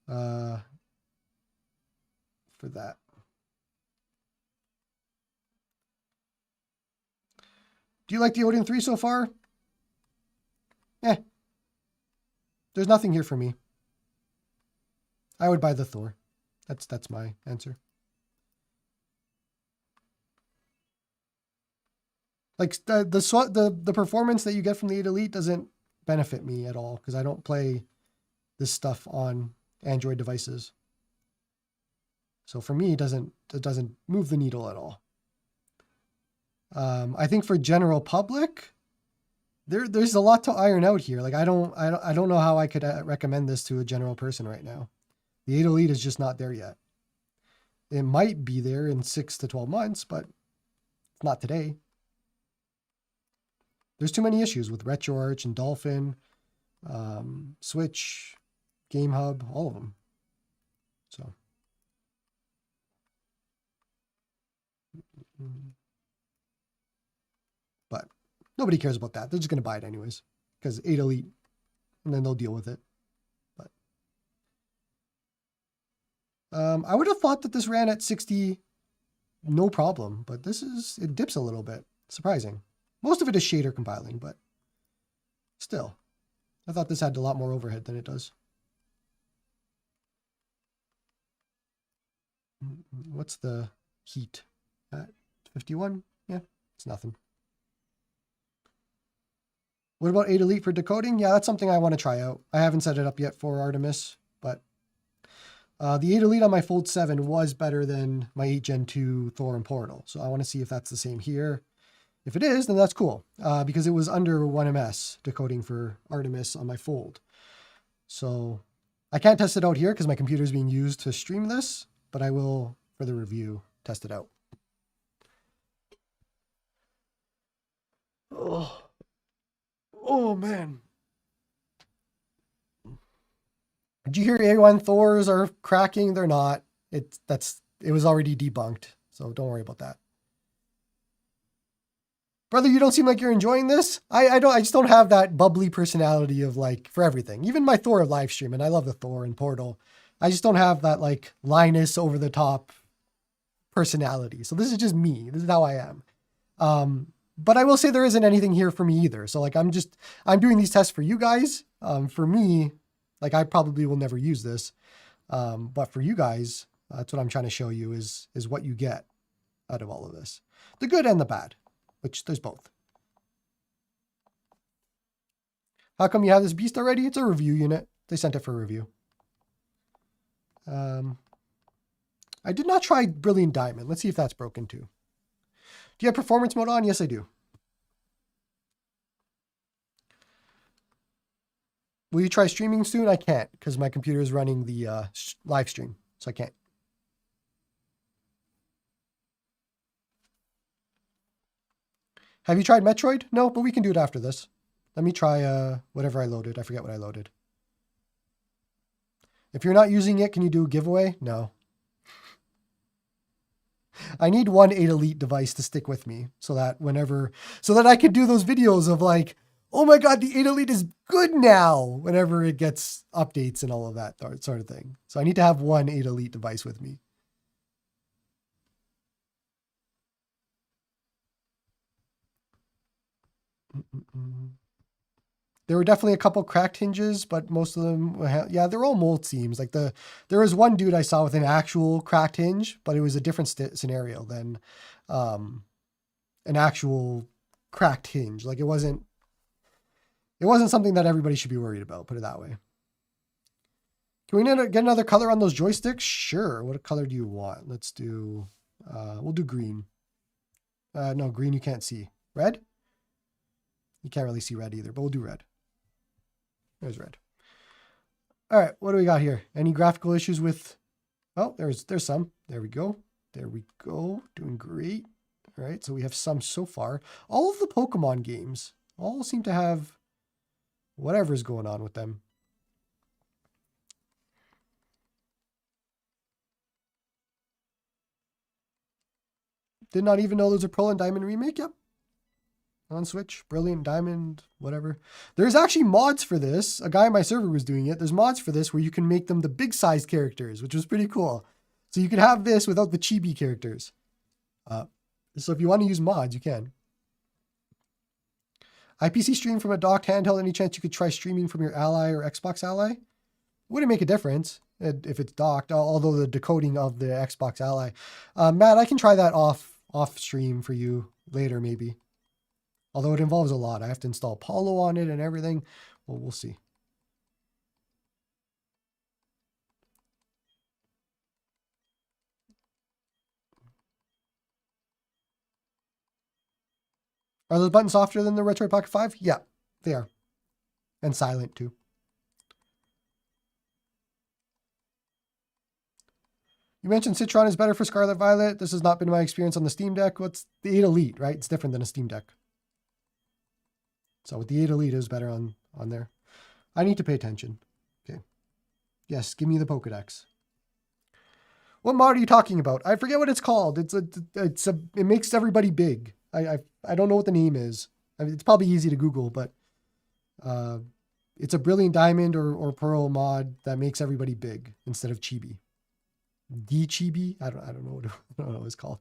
for that. Do you like the Odin 3 so far? There's nothing here for me. I would buy the Thor. That's my answer. Like the performance that you get from the 8 Elite doesn't benefit me at all because I don't play this stuff on Android devices. So for me, it doesn't move the needle at all. I think for general public, there's a lot to iron out here. Like I don't know how I could recommend this to a general person right now. The 8 Elite is just not there yet. It might be there in 6 to 12 months, but it's not today. There's too many issues with RetroArch and Dolphin, Switch, GameHub, all of them. So. But nobody cares about that. They're just going to buy it anyways because 8 Elite, and then they'll deal with it. But I would have thought that this ran at 60, no problem. But it dips a little bit. Surprising. Most of it is shader compiling, but still, I thought this had a lot more overhead than it does. What's the heat at 51? Yeah, it's nothing. What about 8 Elite for decoding? Yeah, that's something I want to try out. I haven't set it up yet for Artemis, but the 8 Elite on my Fold 7 was better than my 8 Gen 2 Thor and Portal. So I want to see if that's the same here. If it is, then that's cool because it was under 1ms decoding for Artemis on my Fold. So I can't test it out here because my computer is being used to stream this, but I will, for the review, test it out. Oh man. Did you hear AYN Thors are cracking? They're not. It was already debunked, so don't worry about that. Brother, you don't seem like you're enjoying this. I just don't have that bubbly personality of like for everything. Even my Thor live stream, and I love the Thor and Portal. I just don't have that like Linus over the top personality. So this is just me. This is how I am. But I will say there isn't anything here for me either. So like I'm doing these tests for you guys. For me, like I probably will never use this. But for you guys, that's what I'm trying to show you is what you get out of all of this. The good and the bad. Which there's both. How come you have this beast already? It's a review unit. They sent it for review. I did not try Brilliant Diamond. Let's see if that's broken too. Do you have performance mode on? Yes, I do. Will you try streaming soon? I can't because my computer is running the live stream, so I can't. Have you tried Metroid? No, but we can do it after this. Let me try whatever I loaded. I forget what I loaded. If you're not using it, can you do a giveaway? No. I need one 8 Elite device to stick with me so that I can do those videos of like, oh my God, the 8 Elite is good now whenever it gets updates and all of that sort of thing. So I need to have one 8 Elite device with me. There were definitely a couple cracked hinges, but most of them, yeah, they're all mold seams. Like there was one dude I saw with an actual cracked hinge, but it was a different scenario than an actual cracked hinge. Like it wasn't something that everybody should be worried about, put it that way. Can we get another color on those joysticks? Sure. What color do you want? Let's do, we'll do green. No, green you can't see. Red? You can't really see red either, but we'll do red. There's red. All right, what do we got here? Any graphical issues with, oh, there's some. There we go. There we go. Doing great. All right, so we have some so far. All of the Pokemon games all seem to have whatever's going on with them. Did not even know there was a Pearl and Diamond remake. Yep. On Switch, Brilliant Diamond, whatever. There's actually mods for this. A guy on my server was doing it. There's mods for this where you can make them the big size characters, which was pretty cool. So you can have this without the chibi characters. So if you want to use mods, you can. IPC stream from a docked handheld. Any chance you could try streaming from your Ally or Xbox Ally? Wouldn't make a difference if it's docked, although the decoding of the Xbox Ally. Matt, I can try that off stream for you later, maybe. Although it involves a lot. I have to install Apollo on it and everything. Well, we'll see. Are those buttons softer than the RetroArch Pocket 5? Yeah, they are. And silent too. You mentioned Citron is better for Scarlet Violet. This has not been my experience on the Steam Deck. What's the 8 Elite, right? It's different than a Steam Deck. So with the 8 Elite, it is better on there. I need to pay attention. Okay. Yes, give me the Pokedex. What mod are you talking about? I forget what it's called. It makes everybody big. I don't know what the name is. I mean, it's probably easy to Google, but it's a Brilliant Diamond or Pearl mod that makes everybody big instead of chibi. D-chibi? I don't know what it's called.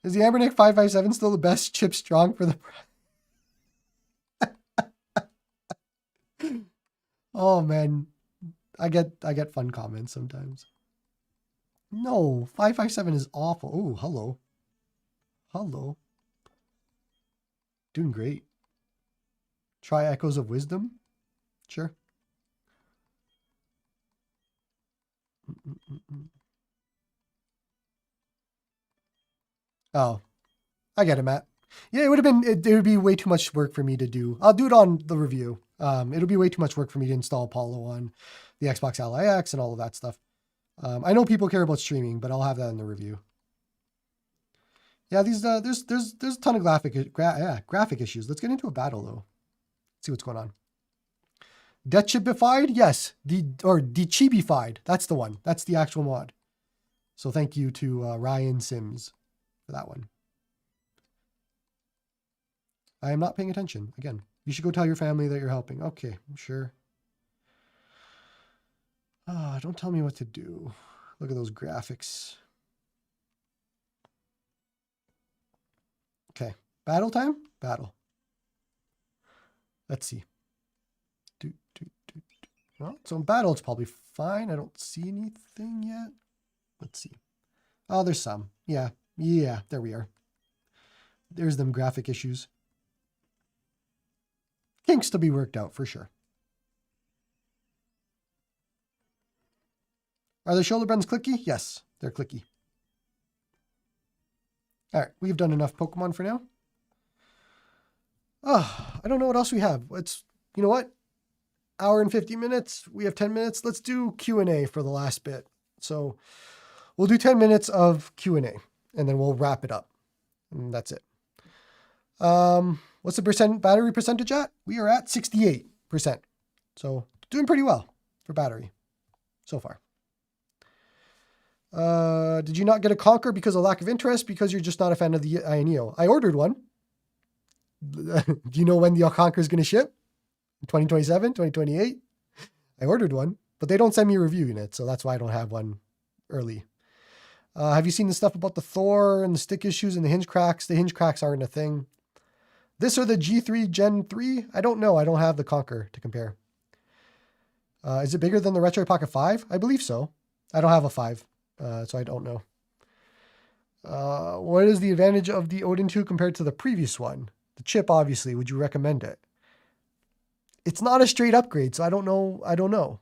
Is the Ambernick 557 still the best chip strong for the... Oh, man. I get fun comments sometimes. No, 557 is awful. Oh, hello. Hello. Doing great. Try Echoes of Wisdom? Sure. Oh, I get it, Matt. Yeah, it would be way too much work for me to do. I'll do it on the review. It'll be way too much work for me to install Apollo on the Xbox Ally X and all of that stuff. I know people care about streaming, but I'll have that in the review. Yeah, there's a ton of graphic issues. Let's get into a battle though. See what's going on. Dechibified? Yes. Dechibified. That's the one. That's the actual mod. So thank you to Ryan Sims for that one. I am not paying attention. Again, you should go tell your family that you're helping. Okay, I'm sure. Don't tell me what to do. Look at those graphics. Okay, battle time? Battle. Let's see. Well, so in battle, it's probably fine. I don't see anything yet. Let's see. Oh, there's some. Yeah, there we are. There's them graphic issues. Kinks to be worked out for sure. Are the shoulder buttons clicky? Yes, they're clicky. All right, we've done enough Pokemon for now. I don't know what else we have. You know what? Hour and 50 minutes. We have 10 minutes. Let's do Q&A for the last bit. So we'll do 10 minutes of Q&A and then we'll wrap it up. And that's it. What's the battery percentage at? We are at 68%. So doing pretty well for battery so far. Did you not get a Conquer because of lack of interest? Because you're just not a fan of the AYN? I ordered one. Do you know when the Conquer is going to ship? 2027, 2028? I ordered one, but they don't send me a review unit, so that's why I don't have one early. Have you seen the stuff about the Thor and the stick issues and the hinge cracks? The hinge cracks aren't a thing. This or the G3 Gen 3? I don't know. I don't have the Conquer to compare. Is it bigger than the RetroArch Pocket 5? I believe so. I don't have a 5, so I don't know. What is the advantage of the Odin 2 compared to the previous one? The chip, obviously. Would you recommend it? It's not a straight upgrade, so I don't know. I don't know.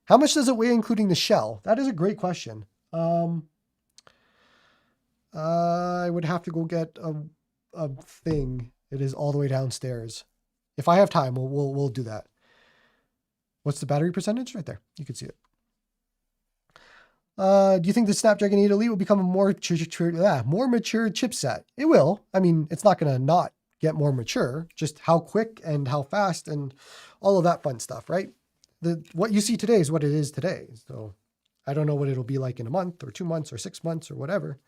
How much does it weigh, including the shell? That is a great question. I would have to go get a thing. It is all the way downstairs. If I have time, we'll do that. What's the battery percentage? Right there. You can see it. Do you think the Snapdragon 8 Elite will become a more mature chipset? It will. I mean, it's not going to not get more mature. Just how quick and how fast and all of that fun stuff, right? What you see today is what it is today. So I don't know what it'll be like in a month or 2 months or 6 months or whatever.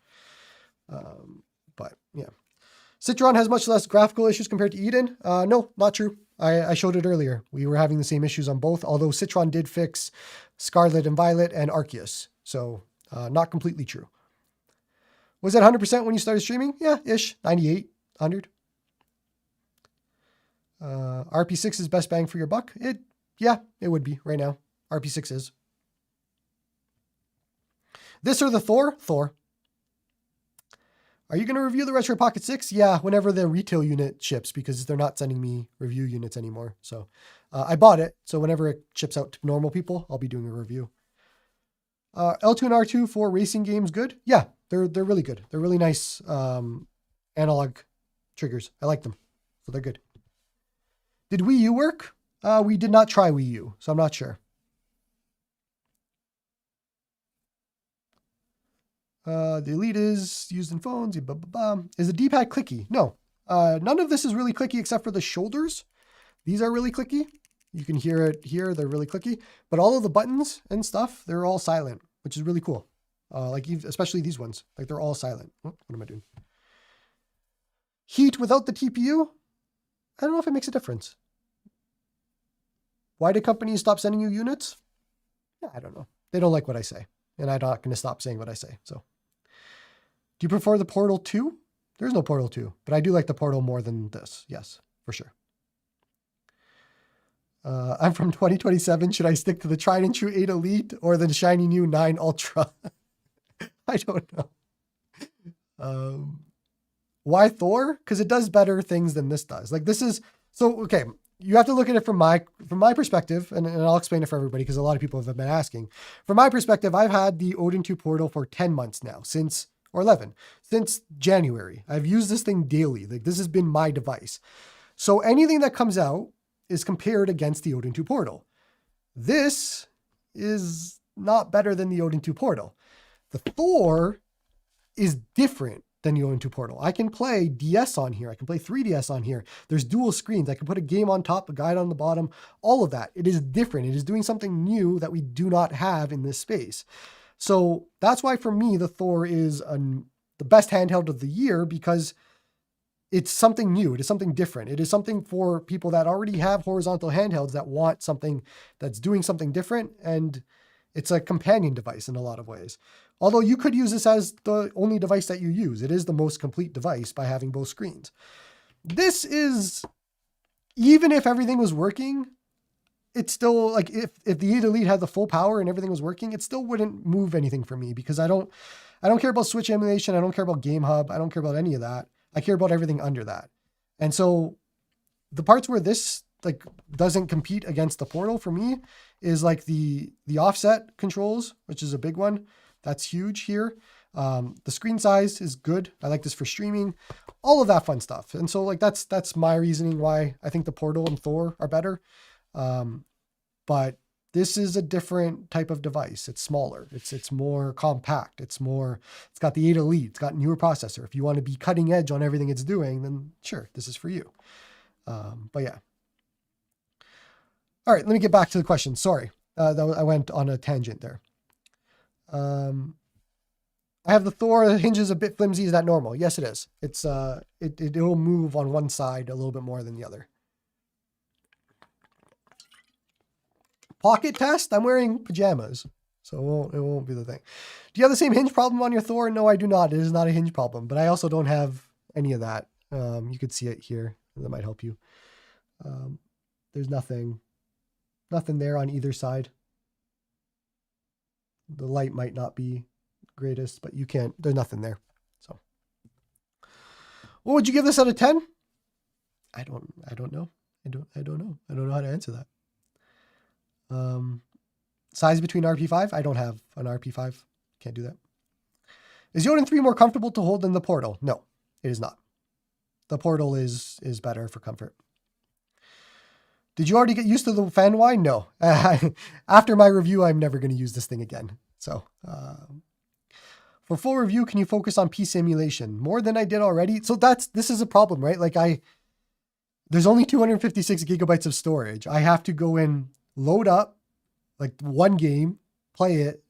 But yeah. Citron has much less graphical issues compared to Eden. No, not true. I showed it earlier. We were having the same issues on both, although Citron did fix Scarlet and Violet and Arceus. So not completely true. Was it 100% when you started streaming? Yeah, ish. 98, 100. RP6 is best bang for your buck. Yeah, it would be right now. RP6 is. This or the Thor? Thor. Are you going to review the RetroArch Pocket 6? Yeah, whenever the retail unit ships, because they're not sending me review units anymore. So I bought it. So whenever it ships out to normal people, I'll be doing a review. L2 and R2 for racing games, good? Yeah, they're really good. They're really nice analog triggers. I like them. So they're good. Did Wii U work? We did not try Wii U, so I'm not sure. The Elite is used in phones. Blah, blah, blah. Is the D-pad clicky? No. None of this is really clicky except for the shoulders. These are really clicky. You can hear it here. They're really clicky. But all of the buttons and stuff, they're all silent, which is really cool. Like especially these ones. Like they're all silent. Oh, what am I doing? Heat without the TPU? I don't know if it makes a difference. Why did companies stop sending you units? Yeah, I don't know. They don't like what I say. And I'm not going to stop saying what I say. So, do you prefer the Portal 2? There's no Portal 2, but I do like the Portal more than this. Yes, for sure. I'm from 2027. Should I stick to the tried and true 8 Elite or the shiny new 9 Ultra? I don't know. Why Thor? Because it does better things than this does. Like this is, so, okay. You have to look at it from my perspective, and I'll explain it for everybody because a lot of people have been asking. From my perspective, I've had the Odin 2 Portal for 10 months now, since 11, since January. I've used this thing daily. Like this has been my device. So anything that comes out is compared against the Odin 2 Portal. This is not better than the Odin 2 Portal. The Thor is different than the Odin 2 Portal. I can play DS on here. I can play 3DS on here. There's dual screens. I can put a game on top, a guide on the bottom, all of that. It is different. It is doing something new that we do not have in this space. So that's why for me, the Thor is the best handheld of the year because it's something new. It is something different. It is something for people that already have horizontal handhelds that want something that's doing something different. And it's a companion device in a lot of ways. Although you could use this as the only device that you use. It is the most complete device by having both screens. This is, even if everything was working, it's still like if the 8 Elite had the full power and everything was working, it still wouldn't move anything for me because I don't care about Switch emulation. I don't care about GameHub. I don't care about any of that. I care about everything under that. And so the parts where this like doesn't compete against the Portal for me is like the offset controls, which is a big one. That's huge here. The screen size is good. I like this for streaming, all of that fun stuff. And so like, that's my reasoning why I think the Portal and Thor are better. But this is a different type of device. It's smaller. It's more compact. It's got the 8 Elite. It's got newer processor. If you want to be cutting edge on everything it's doing, then sure, this is for you. But yeah. All right, let me get back to the question. Sorry, I went on a tangent there. I have the Thor. The hinge is a bit flimsy. Is that normal? Yes, it is. It's it'll move on one side a little bit more than the other. Pocket test. I'm wearing pajamas, so it won't be the thing. Do you have the same hinge problem on your Thor? No, I do not. It is not a hinge problem, but I also don't have any of that. You could see it here. That might help you. There's nothing there on either side. The light might not be greatest, but you can't, there's nothing there. So what would you give this out of 10? I don't know. I don't know. I don't know how to answer that. Size between RP5. I don't have an RP5. Can't do that. Is the Odin 3 more comfortable to hold than the Portal? No, it is not. The Portal is better for comfort. Did you already get used to the fan Y? No. After my review, I'm never going to use this thing again. So, for full review, can you focus on P simulation more than I did already? So this is a problem, right? Like there's only 256 gigabytes of storage. I have to go in, load up like one game, play it,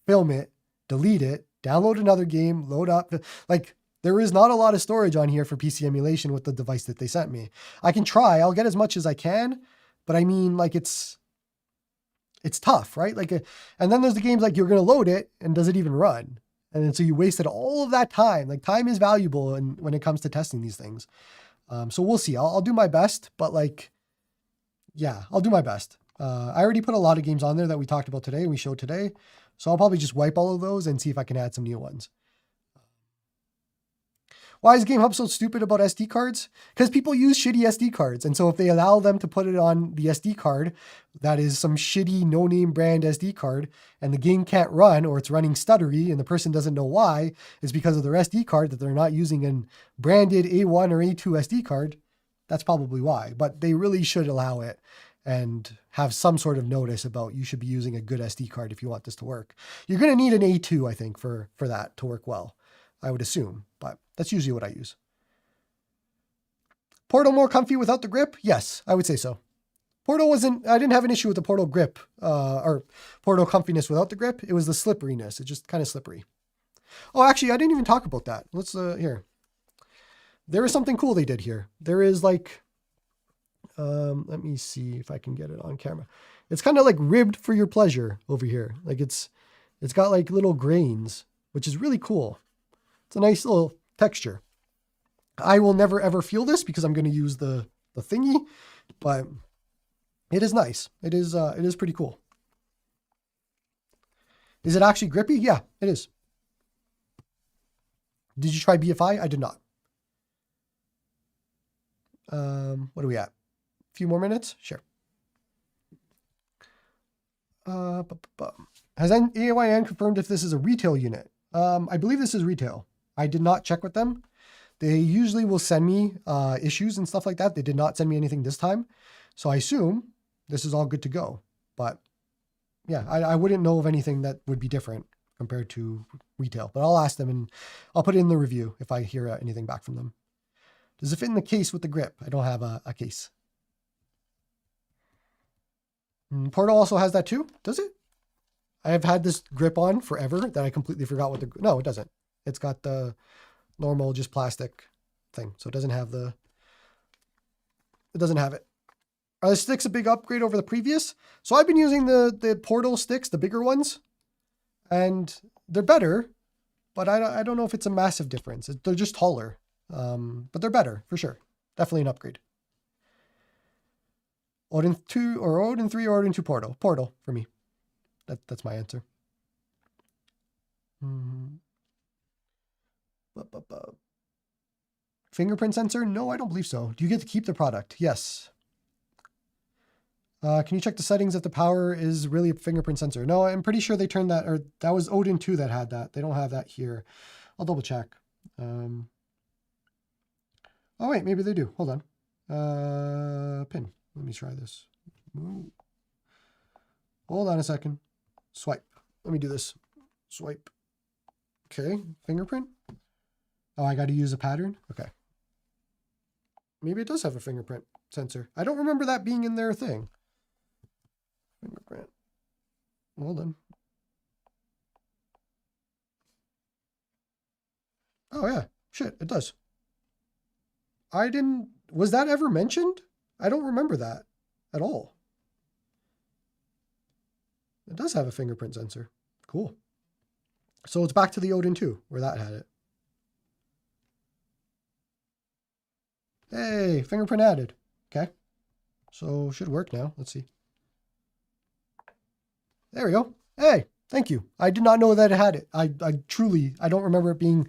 film it, delete it, download another game, load up. Like there is not a lot of storage on here for PC emulation with the device that they sent me. I can try, I'll get as much as I can, but I mean like it's tough, right? Like, and then there's the games like you're going to load it and does it even run? And then so you wasted all of that time. Like time is valuable when it comes to testing these things. So we'll see. I'll do my best, but like, yeah, I'll do my best. I already put a lot of games on there that we talked about today and we showed today. So I'll probably just wipe all of those and see if I can add some new ones. Why is GameHub so stupid about SD cards? Because people use shitty SD cards. And so if they allow them to put it on the SD card, that is some shitty no-name brand SD card, and the game can't run or it's running stuttery and the person doesn't know why, it's because of their SD card that they're not using a branded A1 or A2 SD card. That's probably why. But they really should allow it and have some sort of notice about you should be using a good SD card if you want this to work. You're going to need an A2, I think, for that to work well, I would assume, but that's usually what I use. Portal more comfy without the grip? Yes, I would say so. Portal I didn't have an issue with the Portal grip, or Portal comfiness without the grip. It was the slipperiness. It's just kind of slippery. Oh, actually, I didn't even talk about that. Let's, here. There is something cool they did here. There is like, let me see if I can get it on camera. It's kind of like ribbed for your pleasure over here. Like it's got like little grains, which is really cool. It's a nice little texture. I will never ever feel this because I'm going to use the thingy, but it is nice. It is pretty cool. Is it actually grippy? Yeah, it is. Did you try BFI? I did not. What are we at? A few more minutes? Sure. Has AYN confirmed if this is a retail unit? I believe this is retail. I did not check with them. They usually will send me issues and stuff like that. They did not send me anything this time. So I assume this is all good to go. But yeah, I wouldn't know of anything that would be different compared to retail. But I'll ask them and I'll put it in the review if I hear anything back from them. Does it fit in the case with the grip? I don't have a case. Portal also has that too, does it? I have had this grip on forever that I completely forgot what no, it doesn't. It's got the normal, just plastic thing. So it doesn't have it. Are the sticks a big upgrade over the previous? So I've been using the Portal sticks, the bigger ones, and they're better, but I don't know if it's a massive difference. They're just taller, but they're better for sure. Definitely an upgrade. Odin 2 or Odin 3 or Odin 2 Portal. Portal for me. That's my answer. Fingerprint sensor? No, I don't believe so. Do you get to keep the product? Yes. Can you check the settings if the power is really a fingerprint sensor? No, I'm pretty sure they turned that, or that was Odin 2 that had that. They don't have that here. I'll double check. Oh wait, maybe they do. Hold on. Pin. Let me try this. Ooh. Hold on a second. Swipe. Let me do this. Swipe. Okay, fingerprint. Oh, I got to use a pattern? Okay. Maybe it does have a fingerprint sensor. I don't remember that being in their thing. Fingerprint. Hold on. Oh yeah, shit, it does. Was that ever mentioned? I don't remember that at all. It does have a fingerprint sensor. Cool. So it's back to the Odin 2, where that had it. Hey, fingerprint added. Okay. So should work now. Let's see. There we go. Hey, thank you. I did not know that it had it. I don't remember it being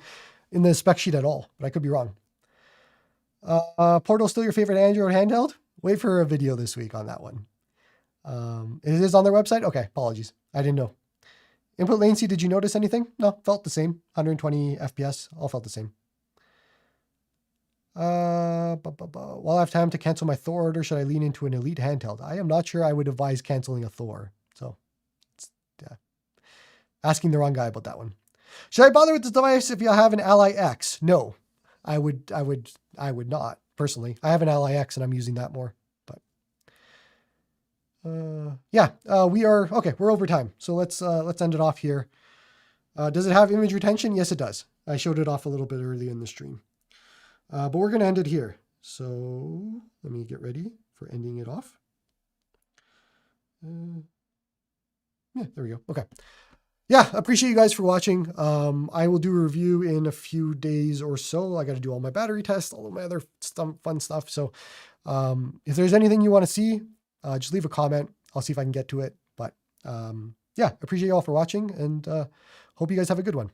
in the spec sheet at all, but I could be wrong. Portal still your favorite Android handheld? Wait for a video this week on that one. It is on their website? Okay, apologies. I didn't know. Input latency, did you notice anything? No, felt the same. 120 FPS, all felt the same. While I have time to cancel my Thor order, should I lean into an Elite handheld? I am not sure I would advise canceling a Thor. So, yeah. Asking the wrong guy about that one. Should I bother with this device if you have an Ally X? No, I would not personally. I have an Ally X and I'm using that more. But we're over time. So let's end it off here. Does it have image retention? Yes, it does. I showed it off a little bit early in the stream. But we're going to end it here. So let me get ready for ending it off. Yeah, there we go. Okay. Yeah, appreciate you guys for watching. I will do a review in a few days or so. I got to do all my battery tests, all of my other fun stuff. So if there's anything you want to see, just leave a comment. I'll see if I can get to it. But yeah, appreciate you all for watching and hope you guys have a good one.